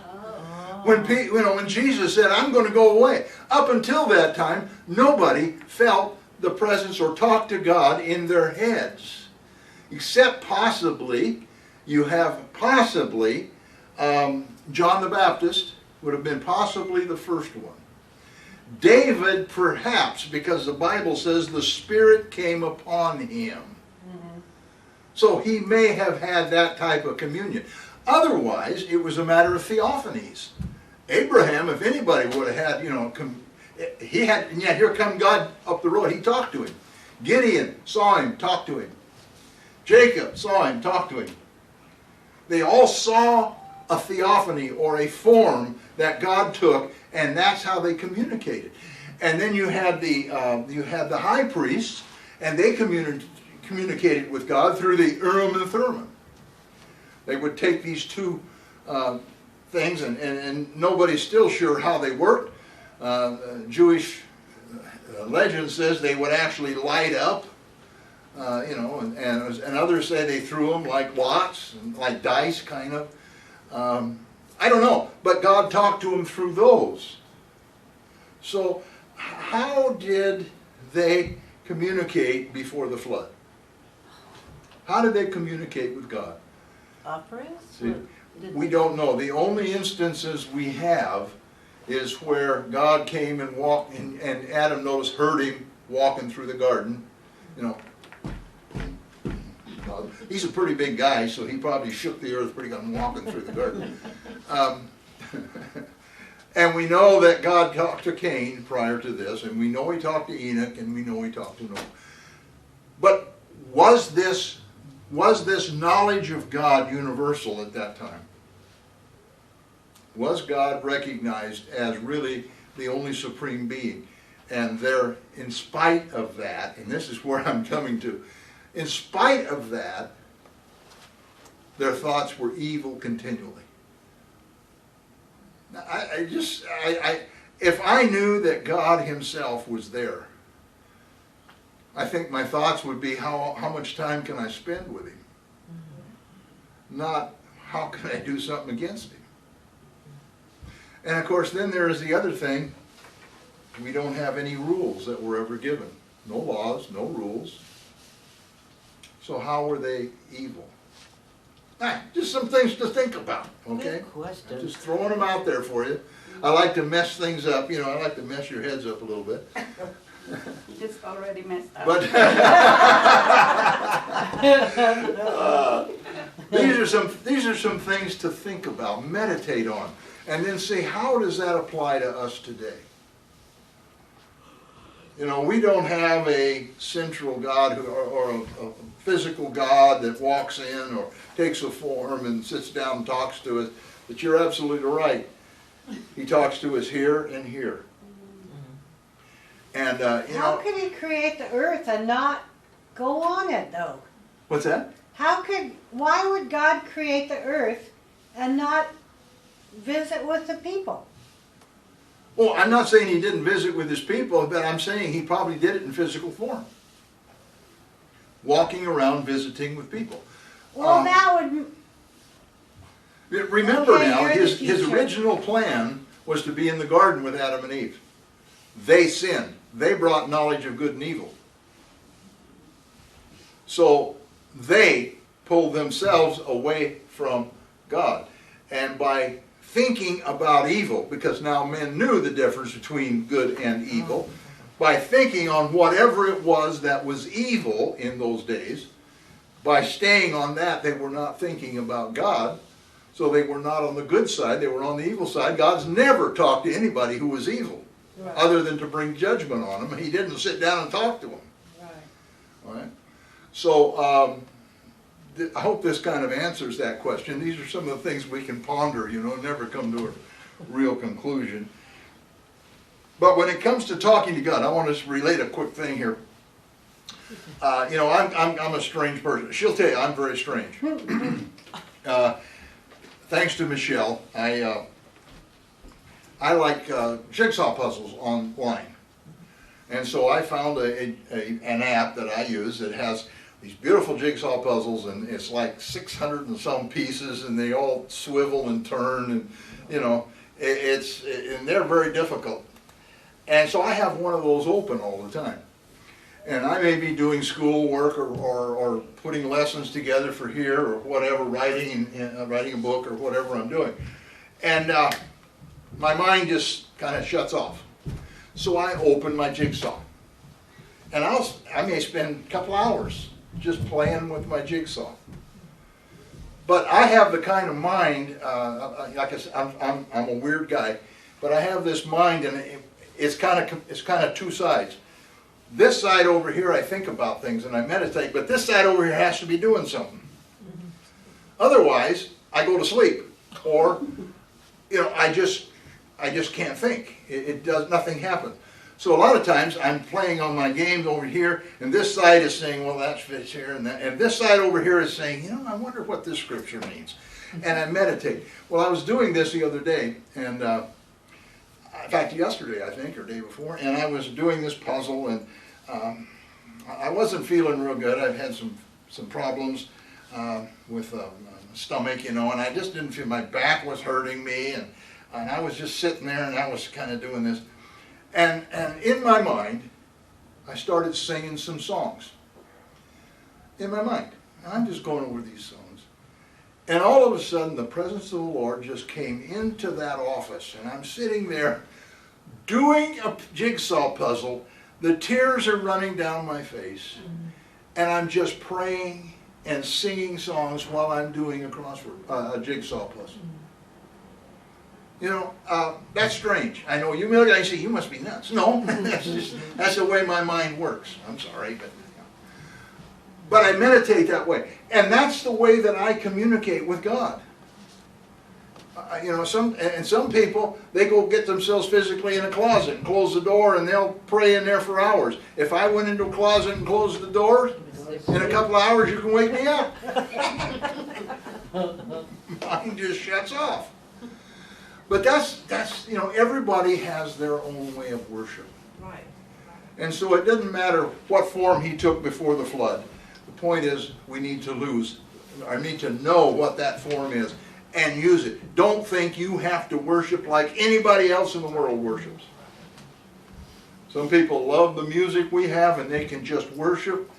When Jesus said, I'm going to go away. Up until that time, nobody felt the presence or talked to God in their heads. Except possibly, John the Baptist would have been possibly the first one. David, perhaps, because the Bible says the Spirit came upon him. Mm-hmm. So he may have had that type of communion. Otherwise, it was a matter of theophanies. Abraham, if anybody would have had, he had, and yet here come God up the road. He talked to him. Gideon saw him, talked to him. Jacob saw him, talked to him. They all saw a theophany or a form that God took, and that's how they communicated. And then you had the high priests, and they communicated with God through the Urim and Thummim. They would take these two things, and nobody's still sure how they worked. Jewish legend says they would actually light up And others say they threw them like lots, and like dice, kind of. I don't know, but God talked to them through those. So, how did they communicate before the flood? How did they communicate with God? Offerings? See, Or did we they- don't know. The only instances we have is where God came and walked, and Adam, notice, heard him walking through the garden. You know, he's a pretty big guy, so he probably shook the earth pretty good walking through the garden. And we know that God talked to Cain prior to this, and we know he talked to Enoch, and we know he talked to Noah. But was this knowledge of God universal at that time? Was God recognized as really the only supreme being? And there, in spite of that, and this is where I'm coming to, in spite of that, their thoughts were evil continually. Now, if I knew that God himself was there, I think my thoughts would be, how much time can I spend with him? Not, how can I do something against him? And of course, then there is the other thing. We don't have any rules that were ever given. No laws, no rules. So how were they evil? Just some things to think about, okay? Good question. Just throwing them out there for you. I like to mess things up, I like to mess your heads up a little bit. It's already messed up. But these are some things to think about, meditate on, and then see, how does that apply to us today? We don't have a central God or a physical God that walks in or takes a form and sits down and talks to us. But you're absolutely right. He talks to us here and here. And How could he create the earth and not go on it though? what's that? Why would God create the earth and not visit with the people? Well, I'm not saying he didn't visit with his people, but I'm saying he probably did it in physical form. Walking around visiting with people. Well, that would, Remember Okay, now, you're in the his future. original plan was to be in the garden with Adam and Eve. They sinned. They brought knowledge of good and evil. So they pulled themselves away from God. And by thinking about evil, because now men knew the difference between good and evil, by thinking on whatever it was that was evil in those days, by staying on that, they were not thinking about God. So they were not on the good side, they were on the evil side. God's never talked to anybody who was evil, other than to bring judgment on them. He didn't sit down and talk to them. right. All right? So I hope this kind of answers that question. These are some of the things we can ponder, never come to a real conclusion. But when it comes to talking to God, I want to relate a quick thing here. I'm a strange person. She'll tell you I'm very strange. Thanks to Michelle, I like jigsaw puzzles online. And so I found an app that I use that has these beautiful jigsaw puzzles, and it's like 600 and some pieces, and they all swivel and turn, and and they're very difficult. And so I have one of those open all the time. And I may be doing school work or putting lessons together for here or whatever, writing a book or whatever I'm doing. And my mind just kind of shuts off. So I open my jigsaw. And I may spend a couple hours just playing with my jigsaw. But I have the kind of mind, like I said, I'm a weird guy, but I have this mind, and it's kind of two sides. This side over here, I think about things and I meditate, but this side over here has to be doing something. Otherwise, I go to sleep, or I just can't think. It does, nothing happens. So a lot of times I'm playing on my games over here, and this side is saying, well, that fits here, and that, and this side over here is saying, I wonder what this scripture means. And I meditate. Well, I was doing this the other day, and in fact, yesterday, I think, or day before, and I was doing this puzzle, and I wasn't feeling real good. I've had some problems with stomach, you know, and I just didn't feel, my back was hurting me, and I was just sitting there, and I was kind of doing this. And in my mind, I started singing some songs. In my mind. And I'm just going over these songs. And all of a sudden, the presence of the Lord just came into that office, and I'm sitting there doing a jigsaw puzzle. The tears are running down my face, and I'm just praying and singing songs while I'm doing a jigsaw puzzle. You know, that's strange. I know you may look at it and say, you must be nuts. No, that's the way my mind works. I'm sorry, but I meditate that way. And that's the way that I communicate with God. You know, some people, they go get themselves physically in a closet and close the door, and they'll pray in there for hours. If I went into a closet and closed the door, in a couple of hours you can wake me up. Mine just shuts off. But that's you know, everybody has their own way of worship. Right. And so it doesn't matter what form he took before the flood. The point is, we need to know what that form is and use it. Don't think you have to worship like anybody else in the world worships. Some people love the music we have and they can just worship.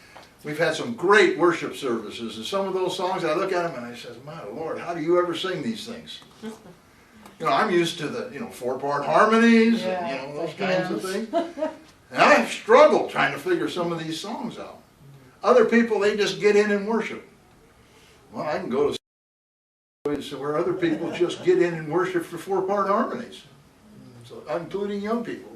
We've had some great worship services, and some of those songs, I look at them and I say, my Lord, how do you ever sing these things? You know, I'm used to the, you know, 4-part harmonies, and, you know, those kinds of things. And I've struggled trying to figure some of these songs out. Other people, they just get in and worship. Well, I can go to where other people just get in and worship for 4-part harmonies, so including young people.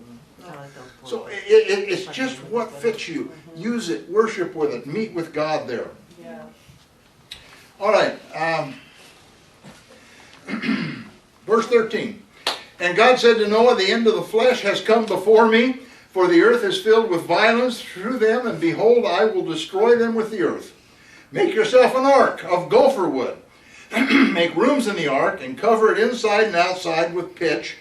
So it's just what fits you. Use it, worship with it, meet with God there. Yeah. All right. Verse 13. And God said to Noah, the end of the flesh has come before me, for the earth is filled with violence through them, and behold, I will destroy them with the earth. Make yourself an ark of gopher wood. Make rooms in the ark, and cover it inside and outside with pitch.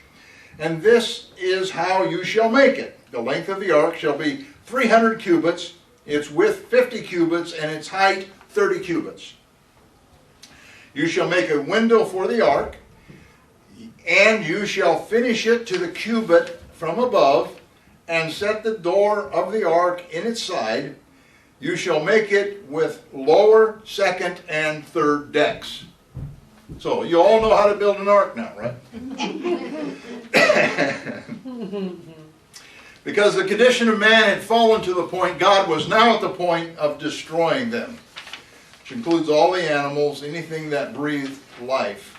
And this is how you shall make it. The length of the ark shall be 300 cubits, its width 50 cubits, and its height 30 cubits. You shall make a window for the ark, and you shall finish it to the cubit from above, and set the door of the ark in its side. You shall make it with lower, second, and third decks. So you all know how to build an ark now, right? Because the condition of man had fallen to the point, God was now at the point of destroying them, which includes all the animals, anything that breathed life.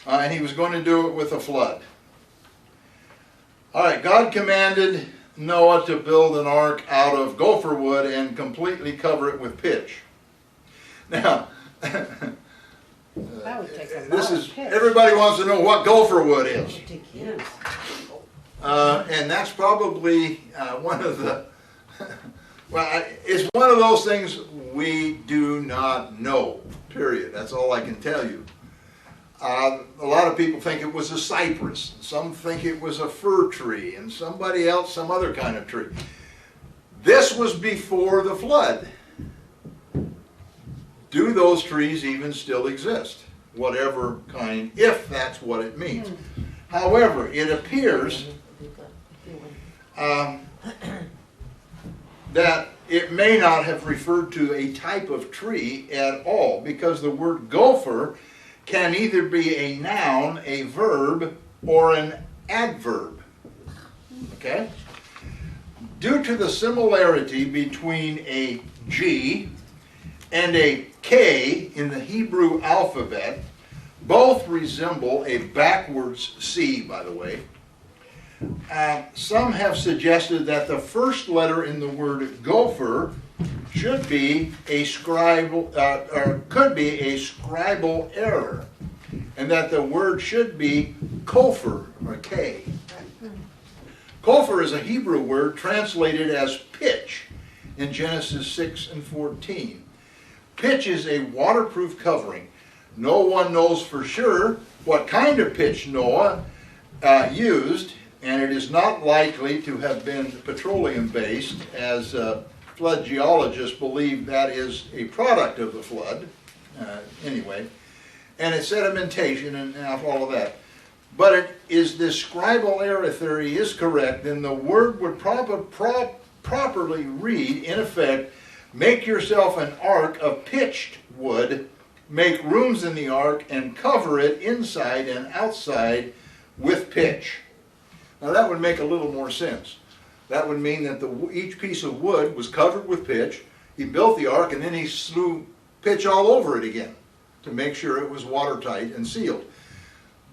And he was going to do it with a flood. All right, God commanded Noah to build an ark out of gopher wood and completely cover it with pitch. Now, That would take a lot this of is, pitch. everybody wants to know what gopher wood is. Yes. And that's probably one of the, well, it's one of those things we do not know, period. That's all I can tell you. A lot of people think it was a cypress, some think it was a fir tree, and somebody else some other kind of tree. This was before the flood. Do those trees even still exist? Whatever kind, if that's what it means. However, it appears that it may not have referred to a type of tree at all, because the word gopher can either be a noun, a verb, or an adverb. Okay? Due to the similarity between a G and a K in the Hebrew alphabet, both resemble a backwards C, by the way. Some have suggested that the first letter in the word gopher should be a scribal, or could be a scribal error, and that the word should be kopher, or K. Kopher is a Hebrew word translated as pitch in Genesis 6 and 14. Pitch is a waterproof covering. No one knows for sure what kind of pitch Noah used, and it is not likely to have been petroleum-based, as flood geologists believe that is a product of the flood, anyway, and it's sedimentation and all of that. But it is this scribal error theory is correct, then the word would properly read, in effect, make yourself an ark of pitched wood, make rooms in the ark, and cover it inside and outside with pitch. Now that would make a little more sense. That would mean that each piece of wood was covered with pitch. He built the ark and then he slew pitch all over it again to make sure it was watertight and sealed.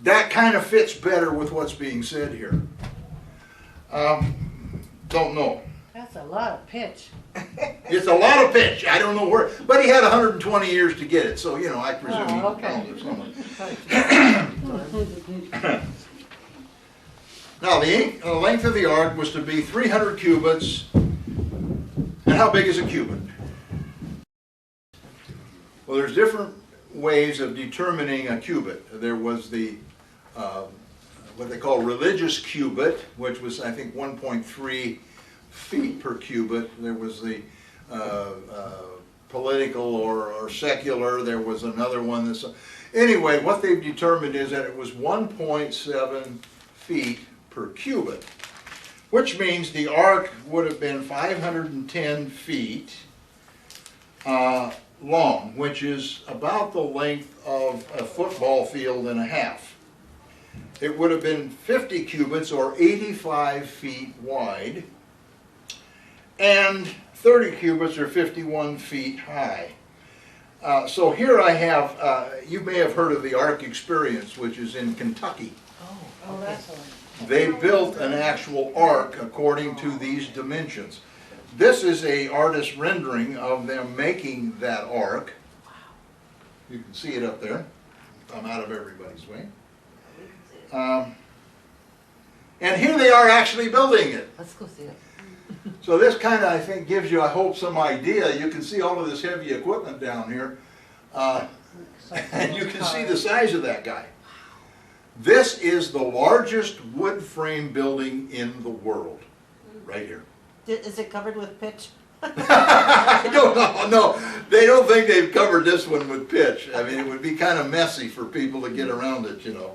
That kind of fits better with what's being said here. Don't know. That's a lot of pitch. It's a lot of pitch. I don't know where, but he had 120 years to get it, so you know, I presume he okay. found it somewhere. Now, the length of the ark was to be 300 cubits. And how big is a cubit? Well, there's different ways of determining a cubit. There was the what they call religious cubit, which was, I think, 1.3 feet per cubit. There was the political or secular. There was another one that's... Anyway, what they've determined is that it was 1.7 feet per cubit, which means the ark would have been 510 feet long, which is about the length of a football field and a half. It would have been 50 cubits or 85 feet wide, and 30 cubits or 51 feet high. So here I have, you may have heard of the Ark Experience, which is in Kentucky. Oh, that's a lot. They built an actual ark according to these dimensions. This is a artist rendering of them making that ark. You can see it up there. I'm out of everybody's way. And here they are actually building it. Let's go see it. So this kind of, I think, gives you, I hope, some idea. You can see all of this heavy equipment down here. And you can see the size of that guy. This is the largest wood frame building in the world, right here. Is it covered with pitch? I don't know, no. They don't think they've covered this one with pitch. I mean, it would be kind of messy for people to get around it, you know.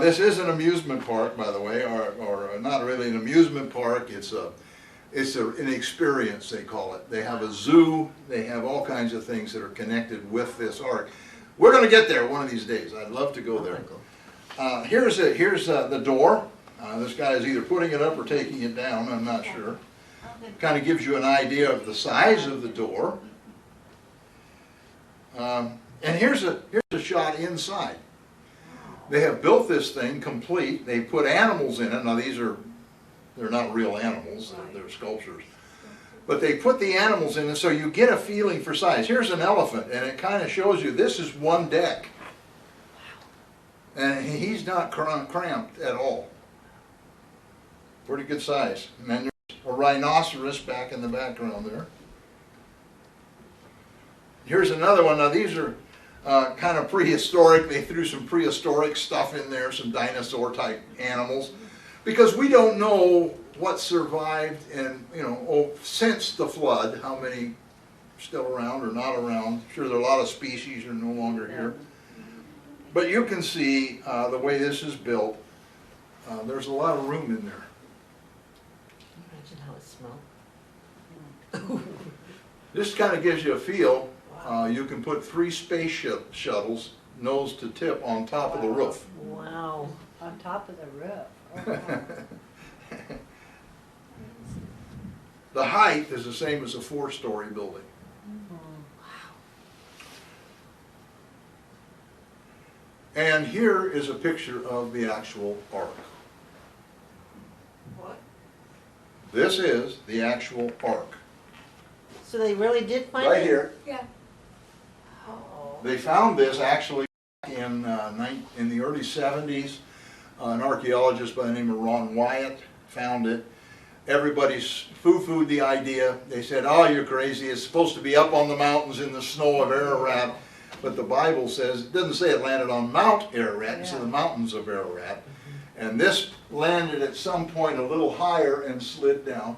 This is an amusement park, by the way, or not really an amusement park. It's an experience, they call it. They have a zoo. They have all kinds of things that are connected with this ark. We're going to get there one of these days. I'd love to go there. Here's the door. This guy is either putting it up or taking it down. I'm not sure. Kind of gives you an idea of the size of the door. And here's a shot inside. They have built this thing complete. They put animals in it. Now they're not real animals. They're sculptures. But they put the animals in it so you get a feeling for size. Here's an elephant, and it kind of shows you this is one deck. And he's not cramped at all. Pretty good size. And then there's a rhinoceros back in the background there. Here's another one. Now these are kind of prehistoric. They threw some prehistoric stuff in there, some dinosaur type animals, because we don't know what survived and, you know, since the flood, how many are still around or not around. Sure, there are a lot of species are no longer here. But you can see the way this is built. There's a lot of room in there. Imagine how it smells. This kind of gives you a feel. You can put 3 space shuttles, nose to tip, on top of the roof. Wow. On top of the roof. Oh, wow. The height is the same as a 4-story building. And here is a picture of the actual ark. What? This is the actual ark. So they really did find it? Right here. Yeah. Oh. They found this actually in the early 70s. An archaeologist by the name of Ron Wyatt found it. Everybody's foo-fooed the idea. They said, oh, you're crazy. It's supposed to be up on the mountains in the snow of Ararat. But the Bible says, it doesn't say it landed on Mount Ararat, it says the mountains of Ararat. And this landed at some point a little higher and slid down.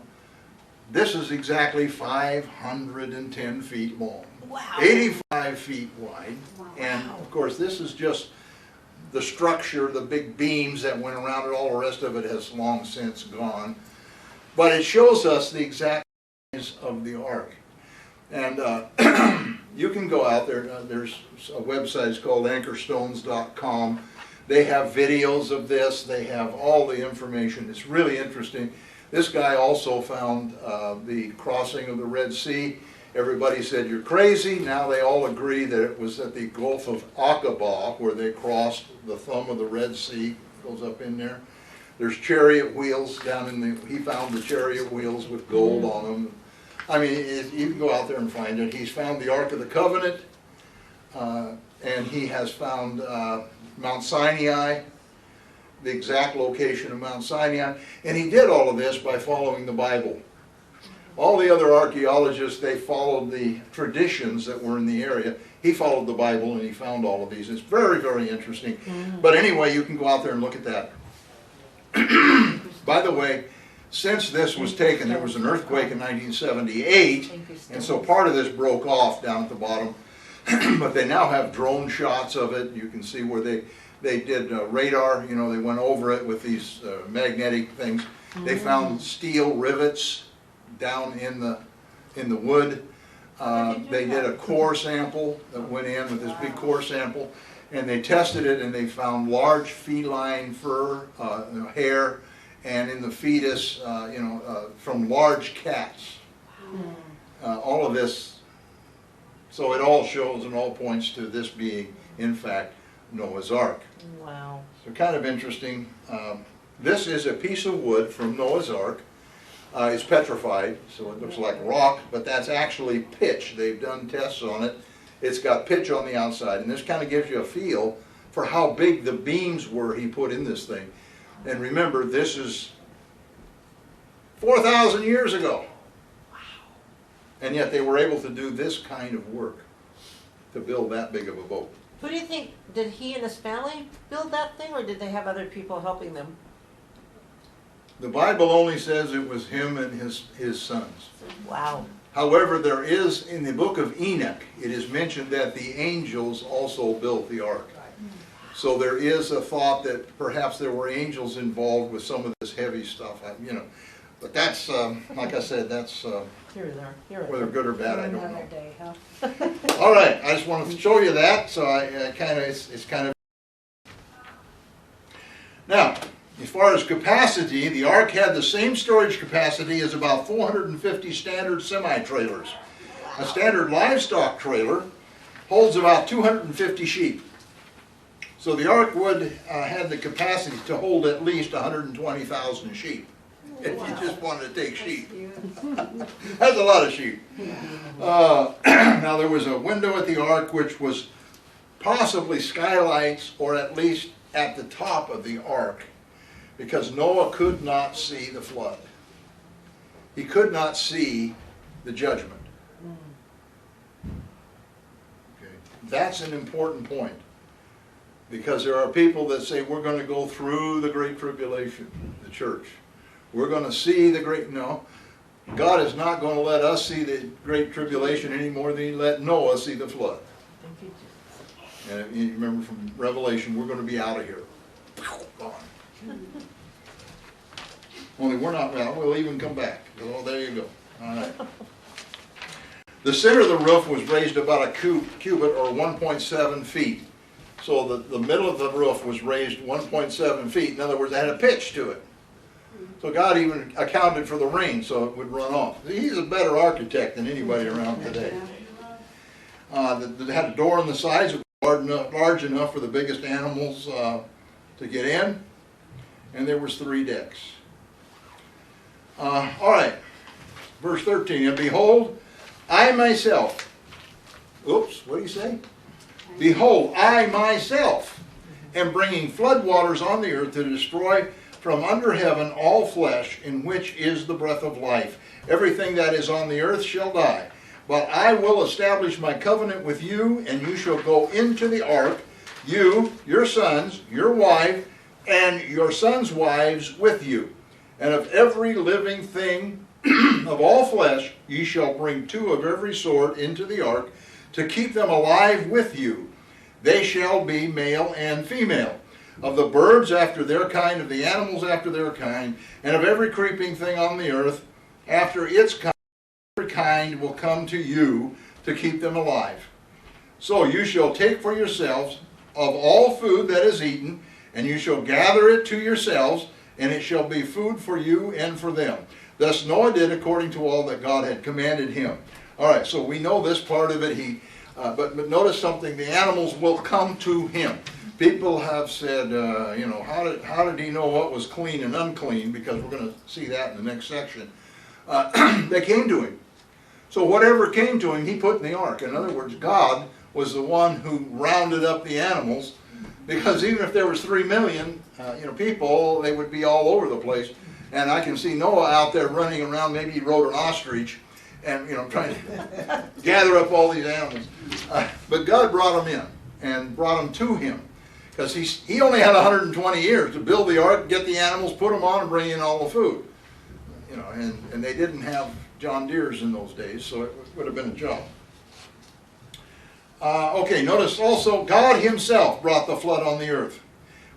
This is exactly 510 feet long, Wow. 85 feet wide. And of course, this is just the structure, the big beams that went around it. All the rest of it has long since gone. But it shows us the exact size of the ark. And you can go out there. There's a website, it's called anchorstones.com. They have videos of this. They have all the information. It's really interesting. This guy also found the crossing of the Red Sea. Everybody said, you're crazy. Now they all agree that it was at the Gulf of Aqaba where they crossed the thumb of the Red Sea. Goes up in there. There's chariot wheels down in the, he found the chariot wheels with gold on them. I mean, you can go out there and find it. He's found the Ark of the Covenant, and he has found Mount Sinai, the exact location of Mount Sinai, and he did all of this by following the Bible. All the other archaeologists, they followed the traditions that were in the area. He followed the Bible and he found all of these. It's very, very interesting. But anyway, you can go out there and look at that. By the way, since this was taken, there was an earthquake in 1978, and so part of this broke off down at the bottom. But they now have drone shots of it. You can see where they did radar, you know, they went over it with these magnetic things. They found steel rivets down in the wood. They did a core sample that went in with this big core sample, and they tested it, and they found large feline fur, hair, and in the fetus, from large cats. All of this, so it all shows and all points to this being, in fact, Noah's Ark. Wow. So kind of interesting. This is a piece of wood from Noah's Ark. It's petrified, so it looks like rock, but that's actually pitch. They've done tests on it. It's got pitch on the outside, and this kind of gives you a feel for how big the beams were he put in this thing. And remember, this is 4,000 years ago. Wow. And yet they were able to do this kind of work to build that big of a boat. Who do you think, did he and his family build that thing, or did they have other people helping them? The Bible only says it was him and his sons. Wow. However, there is, in the book of Enoch, it is mentioned that the angels also built the ark. So there is a thought that perhaps there were angels involved with some of this heavy stuff, But that's, like I said, that's whether good or bad, I don't know. Another day, huh? All right, I just wanted to show you that, so it's kind of. Now, as far as capacity, the ark had the same storage capacity as about 450 standard semi-trailers. A standard livestock trailer holds about 250 sheep. So the ark would have the capacity to hold at least 120,000 sheep. If you just wanted to take sheep. That's a lot of sheep. Now there was a window at the ark which was possibly skylights, or at least at the top of the ark, because Noah could not see the flood. He could not see the judgment. Okay. That's an important point, because there are people that say we're going to go through the Great Tribulation, the church. We're going to see the great, no. God is not going to let us see the Great Tribulation any more than he let Noah see the flood. Thank you, Jesus. And you remember from Revelation, we're going to be out of here. Gone. Only we're not, well, we'll even come back. Oh, there you go. All right. The center of the roof was raised about a cubit, or 1.7 feet. So the middle of the roof was raised 1.7 feet. In other words, it had a pitch to it. So God even accounted for the rain so it would run off. He's a better architect than anybody around today. They had a door on the sides that was large enough for the biggest animals to get in. And there was 3 decks. All right, verse 13, and behold, I myself, oops, what do you say? Behold, I myself am bringing floodwaters on the earth to destroy from under heaven all flesh, in which is the breath of life. Everything that is on the earth shall die. But I will establish my covenant with you, and you shall go into the ark, you, your sons, your wife, and your sons' wives with you. And of every living thing of all flesh ye shall bring 2 of every sort into the ark, to keep them alive with you. They shall be male and female. Of the birds after their kind, of the animals after their kind, and of every creeping thing on the earth after its kind, every kind will come to you to keep them alive. So you shall take for yourselves of all food that is eaten, and you shall gather it to yourselves, and it shall be food for you and for them. Thus Noah did according to all that God had commanded him. All right, so we know this part of it. But notice something: the animals will come to him. People have said, how did he know what was clean and unclean? Because we're going to see that in the next section. They came to him. So whatever came to him, he put in the ark. In other words, God was the one who rounded up the animals, because even if there was 3 million, people, they would be all over the place. And I can see Noah out there running around. Maybe he rode an ostrich, and trying to gather up all these animals. But God brought them in and brought them to him, because he only had 120 years to build the ark, get the animals, put them on, and bring in all the food. And they didn't have John Deeres in those days, so it would have been a job. Okay, notice also God himself brought the flood on the earth.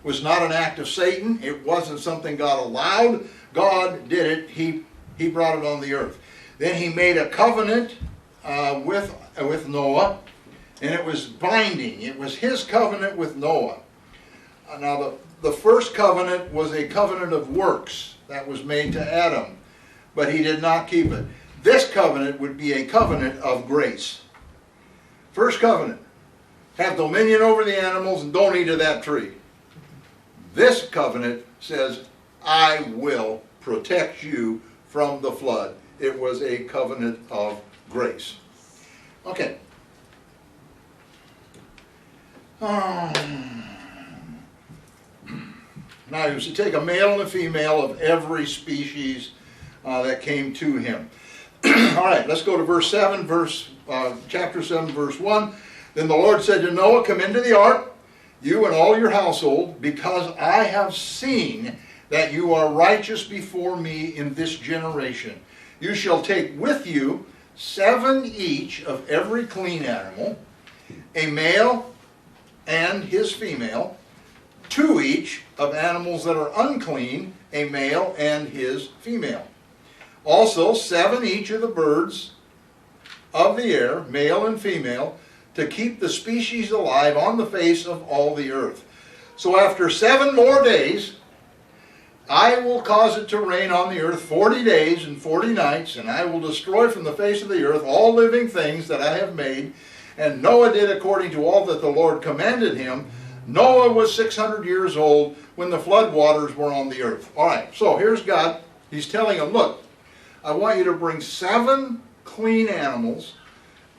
It was not an act of Satan. It wasn't something God allowed. God did it. He brought it on the earth. Then he made a covenant with Noah, and it was binding. It was his covenant with Noah. Now the first covenant was a covenant of works that was made to Adam, but he did not keep it. This covenant would be a covenant of grace. First covenant: have dominion over the animals and don't eat of that tree. This covenant says, I will protect you from the flood. It was a covenant of grace. Okay. Now he was to take a male and a female of every species that came to him. All right, let's go to verse 7, chapter 7, verse 1. Then the Lord said to Noah, come into the ark, you and all your household, because I have seen that you are righteous before me in this generation. You shall take with you 7 each of every clean animal, a male and his female, 2 each of animals that are unclean, a male and his female. Also 7 each of the birds of the air, male and female, to keep the species alive on the face of all the earth. So after 7 more days, I will cause it to rain on the earth 40 days and 40 nights, and I will destroy from the face of the earth all living things that I have made. And Noah did according to all that the Lord commanded him. Noah was 600 years old when the flood waters were on the earth. All right, so here's God. He's telling him, look, I want you to bring 7 clean animals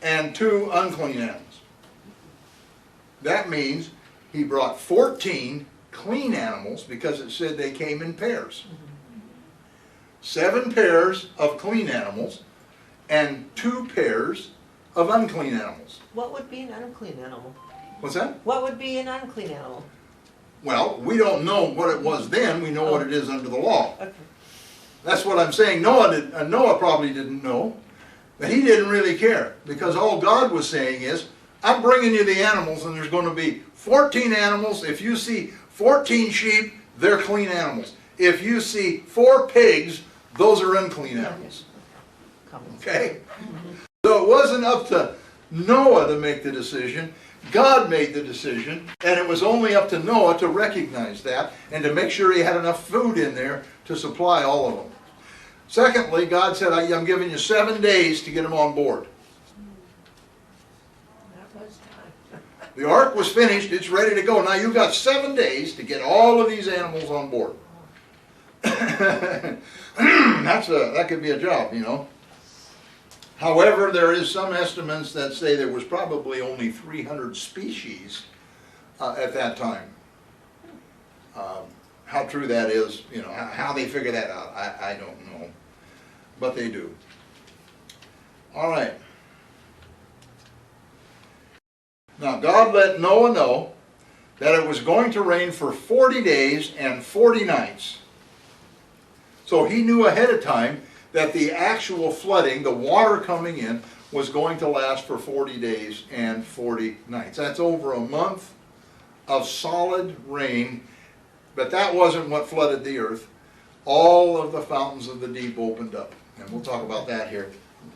and 2 unclean animals. That means he brought 14 clean animals, because it said they came in pairs. 7 pairs of clean animals and 2 pairs of unclean animals. What would be an unclean animal? What's that? What would be an unclean animal? Well, we don't know what it was then. We know what it is under the law. Okay. That's what I'm saying. Noah probably didn't know, but he didn't really care, because all God was saying is, I'm bringing you the animals, and there's going to be 14 animals. If you see 14 sheep, they're clean animals. If you see 4 pigs, those are unclean animals. Okay? So it wasn't up to Noah to make the decision. God made the decision, and it was only up to Noah to recognize that and to make sure he had enough food in there to supply all of them. Secondly, God said, I'm giving you 7 days to get them on board. The ark was finished, it's ready to go. Now you've got 7 days to get all of these animals on board. That could be a job, However, there is some estimates that say there was probably only 300 species at that time. How true that is, how they figure that out, I don't know. But they do. All right. Now God let Noah know that it was going to rain for 40 days and 40 nights. So he knew ahead of time that the actual flooding, the water coming in, was going to last for 40 days and 40 nights. That's over a month of solid rain, but that wasn't what flooded the earth. All of the fountains of the deep opened up. And we'll talk about that here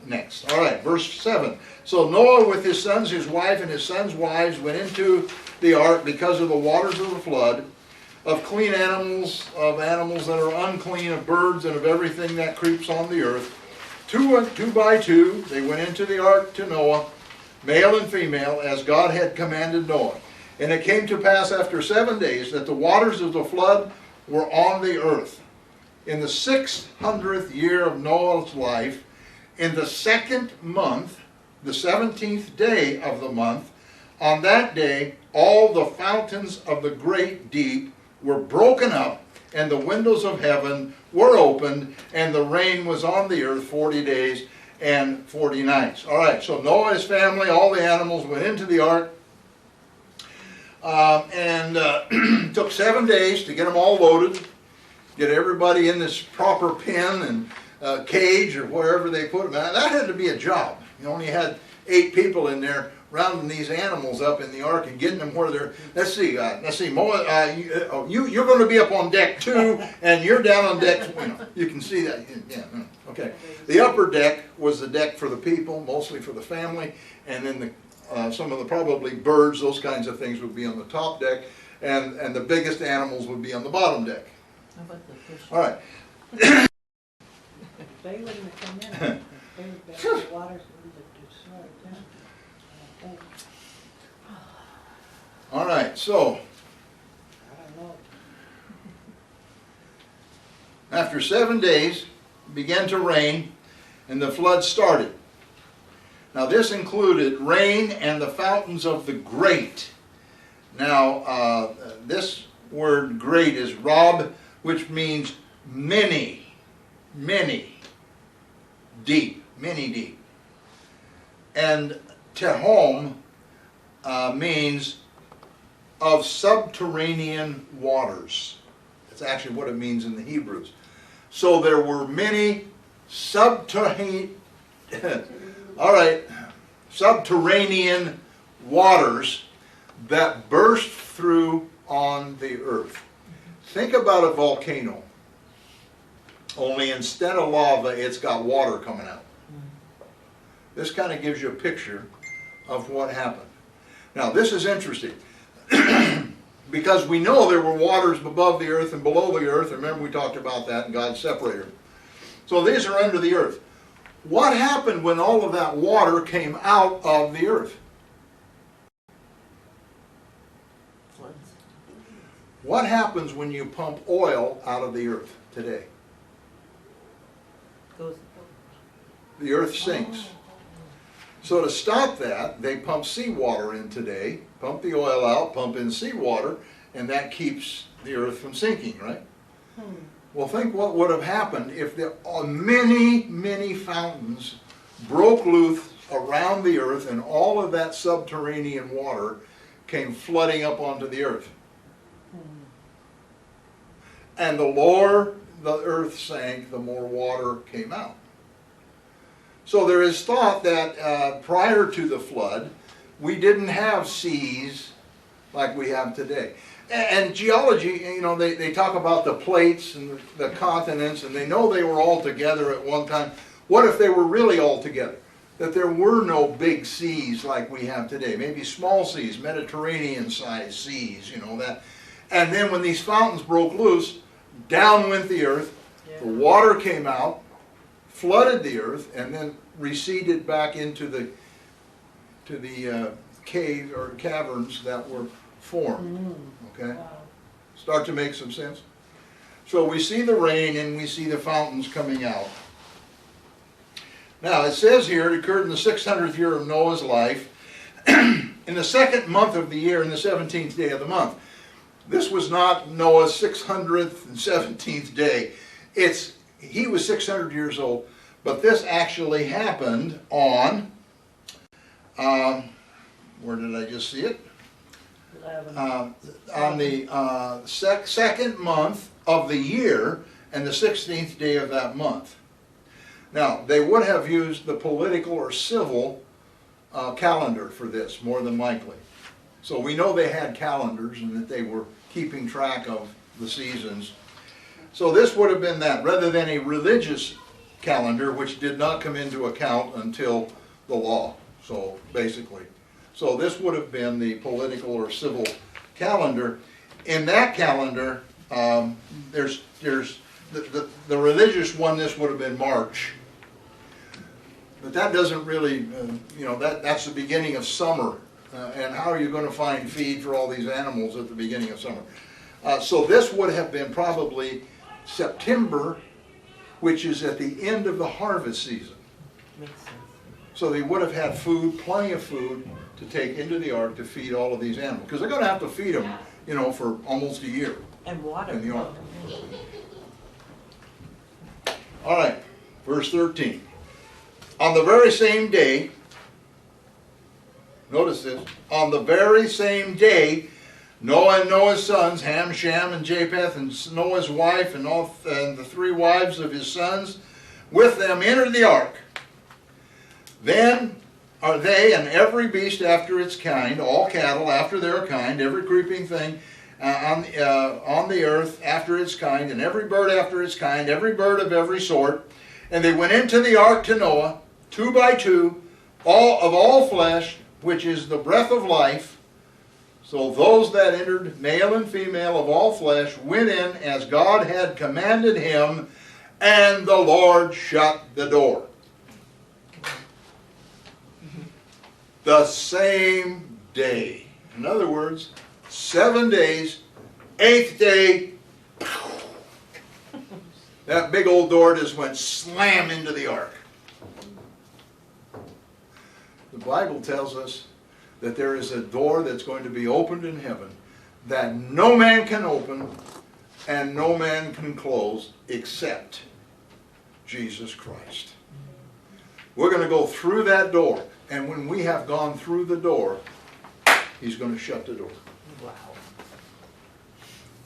next. All right, verse 7. So Noah with his sons, his wife, and his sons' wives went into the ark because of the waters of the flood, of clean animals, of animals that are unclean, of birds, and of everything that creeps on the earth. Two by two, they went into the ark to Noah, male and female, as God had commanded Noah. And it came to pass after 7 days that the waters of the flood were on the earth. In the 600th year of Noah's life, in the second month, the 17th day of the month, on that day, all the fountains of the great deep were broken up, and the windows of heaven were opened, and the rain was on the earth 40 days and 40 nights. All right, so Noah, his family, all the animals went into the ark, and took 7 days to get them all loaded, get everybody in this proper pen and cage or wherever they put them. Now, that had to be a job. You only had 8 people in there rounding these animals up in the ark and getting them where they're. Let's see, you're going to be up on deck 2, and you're down on deck. You can see that. Yeah. Okay. The upper deck was the deck for the people, mostly for the family, and then some of the probably birds, those kinds of things would be on the top deck, and the biggest animals would be on the bottom deck. How about the fish? All right. They wouldn't have come in. They would have been the waters would have destroyed them. I think. All right. So I don't know. after 7 days, it began to rain, and the flood started. Now this included rain and the fountains of the great. Now this word great is rob, which means many, deep, many deep. And tehom means of subterranean waters. That's actually what it means in the Hebrews. So there were many subterranean waters that burst through on the earth. Think about a volcano. Only instead of lava, it's got water coming out. This kind of gives you a picture of what happened. Now, this is interesting. Because we know there were waters above the earth and below the earth. Remember, we talked about that, and God separated them. So these are under the earth. What happened when all of that water came out of the earth? Floods. What happens when you pump oil out of the earth today? Goes. The earth sinks. So to stop that, they pump seawater in today, pump the oil out, pump in seawater, and that keeps the earth from sinking, right? Well, think what would have happened if the many fountains broke loose around the earth and all of that subterranean water came flooding up onto the earth. And the lower the earth sank, the more water came out. So there is thought that prior to the flood, we didn't have seas like we have today. And geology, you know, they talk about the plates and the continents, and they know they were all together at one time. What if they were really all together? That there were no big seas like we have today. Maybe small seas, Mediterranean-sized seas, you know, that. And then when these fountains broke loose, down went the earth, the water came out, flooded the earth, and then receded back into the cave or caverns that were formed. Okay? Wow. Start to make some sense? So we see the rain and we see the fountains coming out. Now it says here it occurred in the 600th year of Noah's life, in the second month of the year, in the 17th day of the month. This was not Noah's 600th and 17th day. He was 600 years old, but this actually happened on, where did I just see it? on the second month of the year and the 16th day of that month. Now, they would have used the political or civil calendar for this, more than likely. So we know they had calendars and that they were keeping track of the seasons. So this would have been that, rather than a religious calendar, which did not come into account until the law, so basically. So this would have been the political or civil calendar. In that calendar, there's the religious one, this would have been March. But that doesn't really, that's the beginning of summer. And how are you going to find feed for all these animals at the beginning of summer? So this would have been probably September, which is at the end of the harvest season. Makes sense. So they would have had food, plenty of food, to take into the ark to feed all of these animals. Because they're going to have to feed them, for almost a year And water. in the ark. All right, verse 13. On the very same day, notice this, on the very same day, Noah and Noah's sons, Ham, Shem, and Japheth, and Noah's wife, and the three wives of his sons, with them entered the ark. Then are they and every beast after its kind, all cattle after their kind, every creeping thing on the earth after its kind, and every bird after its kind, every bird of every sort. And they went into the ark to Noah, 2 by 2, all flesh, which is the breath of life. So those that entered, male and female of all flesh, went in as God had commanded him, and the Lord shut the door. The same day. In other words, 7 days, 8th day, that big old door just went slam into the ark. The Bible tells us that there is a door that's going to be opened in heaven that no man can open and no man can close except Jesus Christ. We're going to go through that door, and when we have gone through the door, he's going to shut the door. Wow.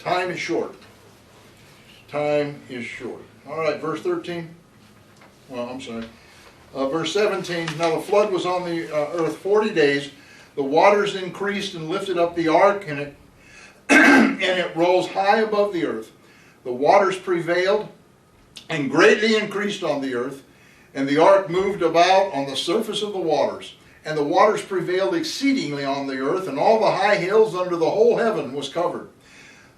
Time is short. Time is short. All right, verse 13. Well, I'm sorry. Verse 17. Now the flood was on the earth 40 days. The waters increased and lifted up the ark, and it and it rose high above the earth. The waters prevailed and greatly increased on the earth, and the ark moved about on the surface of the waters. And the waters prevailed exceedingly on the earth, and all the high hills under the whole heaven was covered.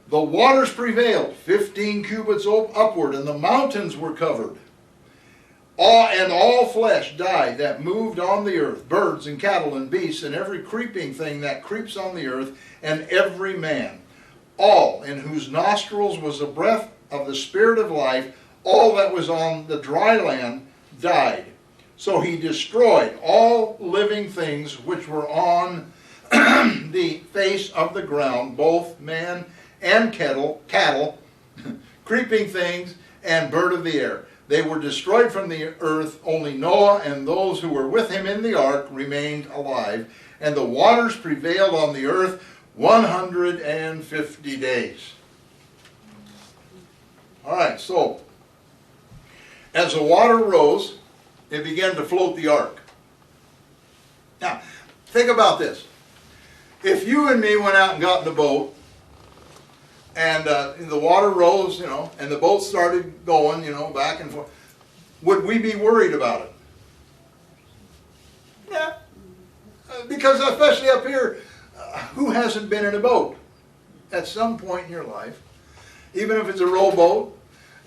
The waters prevailed 15 cubits upward, and the mountains were covered. All flesh died that moved on the earth, birds and cattle and beasts, and every creeping thing that creeps on the earth, and every man. All in whose nostrils was the breath of the Spirit of life, all that was on the dry land died. So he destroyed all living things which were on the face of the ground, both man and cattle, creeping things, and bird of the air. They were destroyed from the earth. Only Noah and those who were with him in the ark remained alive. And the waters prevailed on the earth 150 days. All right, so as the water rose, it began to float the ark. Now, think about this. If you and me went out and got in the boat, and the water rose, and the boat started going, back and forth, would we be worried about it? Yeah. Because especially up here, who hasn't been in a boat at some point in your life? Even if it's a rowboat,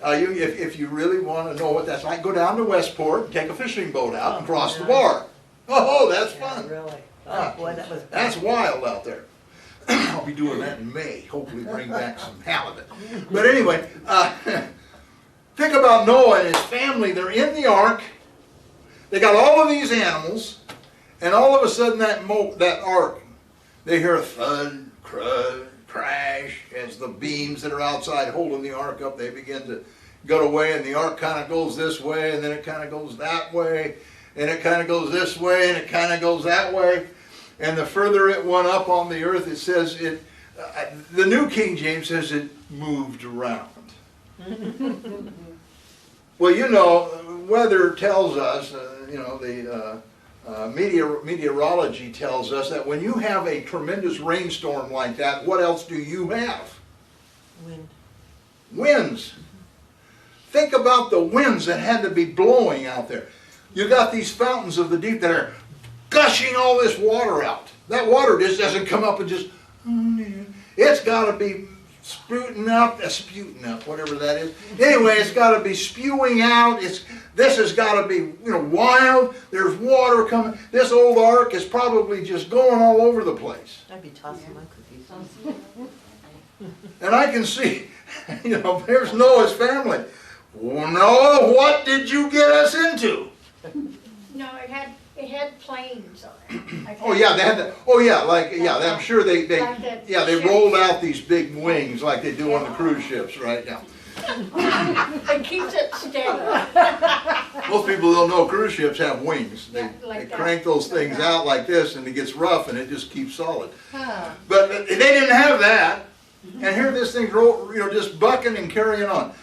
if you really want to know what that's like, go down to Westport, take a fishing boat out and cross the bar. Oh, that's fun. Really? Oh, boy, that was That's wild out there. I'll be doing that in May. Hopefully bring back some halibut. But anyway, think about Noah and his family. They're in the ark. They got all of these animals. And all of a sudden that ark, they hear a thud, crash as the beams that are outside holding the ark up, they begin to go away. And the ark kind of goes this way, and then it kind of goes that way. And it kind of goes this way, and it kind of goes that way. And the further it went up on the earth, it says the New King James says it moved around. Well, you know, weather tells us, the meteorology tells us that when you have a tremendous rainstorm like that, what else do you have? Wind. Winds. Think about the winds that had to be blowing out there. You got these fountains of the deep that are gushing all this water out. That water just doesn't come up and just, it's got to be spewing up, whatever that is. Anyway, it's got to be spewing out. This has got to be, wild. There's water coming. This old ark is probably just going all over the place. I'd be tossing my cookies. And I can see, there's Noah's family. Well, Noah, what did you get us into? No, it had planes on it. Like Oh yeah, they had that. Oh yeah, I'm sure they Like that they ship. rolled out these big wings like they do on the cruise ships right now. It keeps it steady. Most people don't know cruise ships have wings. They, Yeah, like they that. crank those things out like this, and it gets rough, and it just keeps solid. Huh. But they didn't have that, and here this thing's just bucking and carrying on.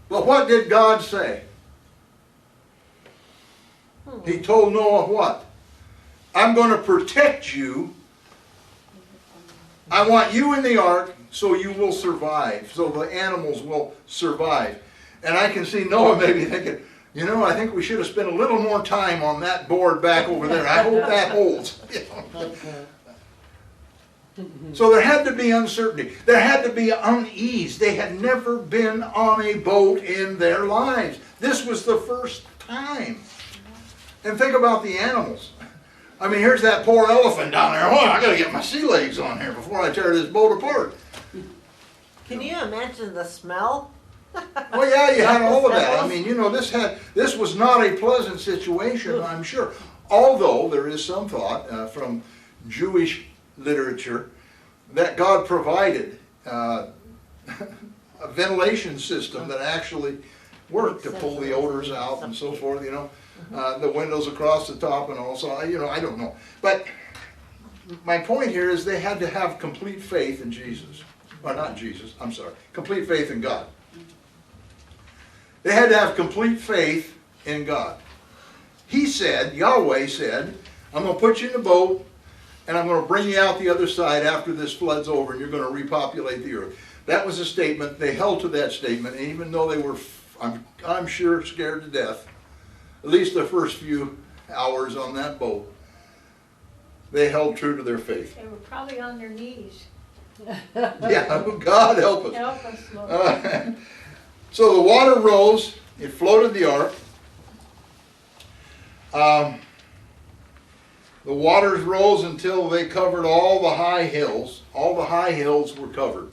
Well, what did God say? He told Noah what? I'm going to protect you. I want you in the ark so you will survive, so the animals will survive. And I can see Noah maybe thinking, I think we should have spent a little more time on that board back over there. I hope that holds. So there had to be uncertainty. There had to be unease. They had never been on a boat in their lives. This was the first time. And think about the animals. I mean, here's that poor elephant down there. Oh, I got to get my sea legs on here before I tear this boat apart. Can you imagine the smell? Well, yeah, you had all of that. I mean, this was not a pleasant situation, I'm sure. Although there is some thought from Jewish literature that God provided a ventilation system that actually worked to pull the odors out and so forth, the windows across the top and all. So, I don't know. But my point here is they had to have complete faith in Jesus. Or not Jesus, I'm sorry. Complete faith in God. They had to have complete faith in God. He said, Yahweh said, I'm going to put you in the boat and I'm going to bring you out the other side after this flood's over and you're going to repopulate the earth. That was a statement. They held to that statement, and even though they were, I'm sure, scared to death, at least the first few hours on that boat, they held true to their faith. They were probably on their knees. Yeah, God help us. Help us, Lord. So the water rose, it floated the ark. The waters rose until they covered all the high hills. All the high hills were covered.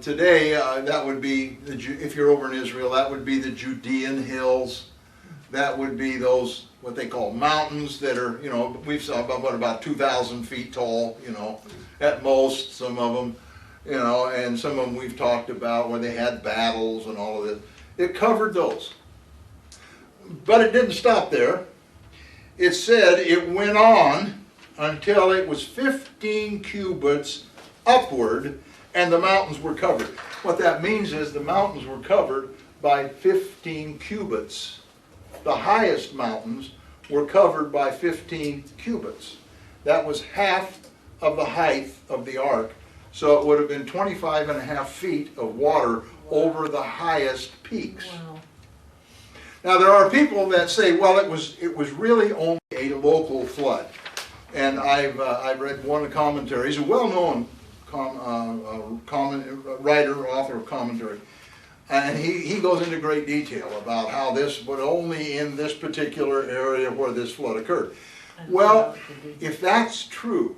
Today, that would be, if you're over in Israel, that would be the Judean hills. That would be those, what they call mountains that are, we've saw about 2,000 feet tall, at most, some of them, and some of them we've talked about where they had battles and all of this. It covered those. But it didn't stop there. It said it went on until it was 15 cubits upward and the mountains were covered. What that means is the mountains were covered by 15 cubits. The highest mountains were covered by 15 cubits. That was half of the height of the ark. So it would have been 25 and a half feet of water over the highest peaks. Wow. Now there are people that say, well, it was really only a local flood. And I've read one of the commentaries, a well-known writer, author of commentary, and he goes into great detail about how this was only in this particular area where this flood occurred. Well, if that's true,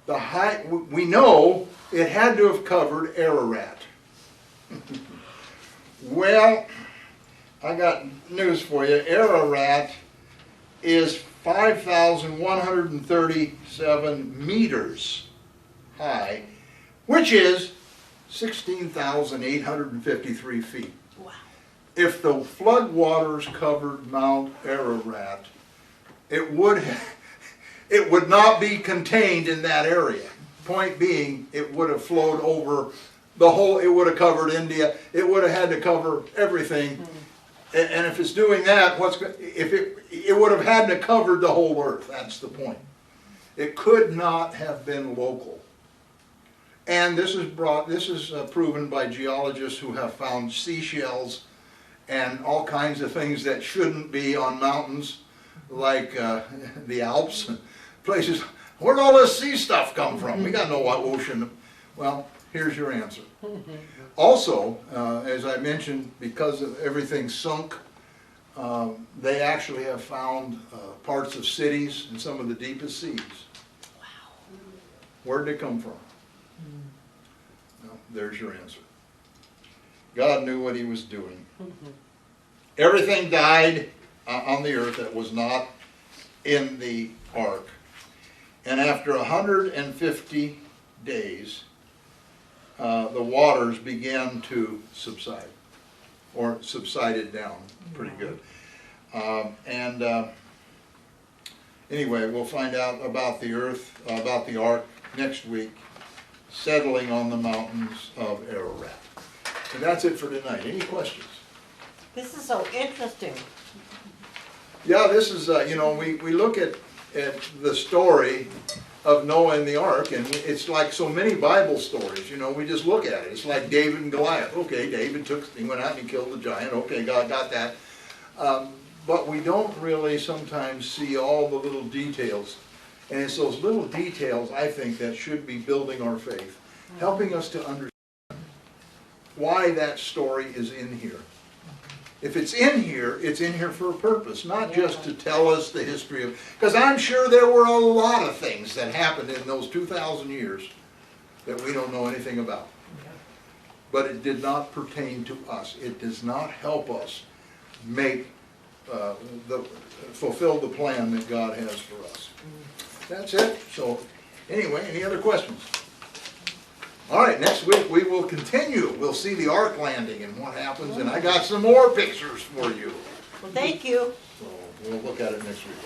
we know it had to have covered Ararat. Well, I got news for you. Ararat is 5,137 meters high, which is 16,853 feet. Wow. If the flood waters covered Mount Ararat, it would have, It would not be contained in that area. Point being, it would have flowed over the whole, it would have covered India, it would have had to cover everything. And if it's doing that, it would have had to cover the whole earth, that's the point. It could not have been local. And this is proven by geologists who have found seashells and all kinds of things that shouldn't be on mountains, like the Alps, places. Where'd all this sea stuff come from? We got no ocean. Well, here's your answer. Also, as I mentioned, because of everything sunk, they actually have found parts of cities in some of the deepest seas. Wow. Where'd they come from? Well, there's your answer. God knew what he was doing. Everything died on the earth that was not in the ark. And after 150 days, the waters began to subside, or subsided down pretty good. Anyway, we'll find out about the earth, about the ark next week, settling on the mountains of Ararat. And that's it for tonight. Any questions? This is so interesting. Yeah, this is, we look at the story of Noah and the ark, and it's like so many Bible stories, we just look at it. It's like David and Goliath. Okay, he went out and he killed the giant. Okay, God got that. But we don't really sometimes see all the little details. And it's those little details, I think, that should be building our faith, helping us to understand why that story is in here. If it's in here for a purpose, not just to tell us the history of, because I'm sure there were a lot of things that happened in those 2,000 years that we don't know anything about. But it did not pertain to us. It does not help us fulfill the plan that God has for us. That's it. So anyway, any other questions? All right, next week we will continue. We'll see the ark landing and what happens, and I got some more pictures for you. Well, thank you. So we'll look at it next week.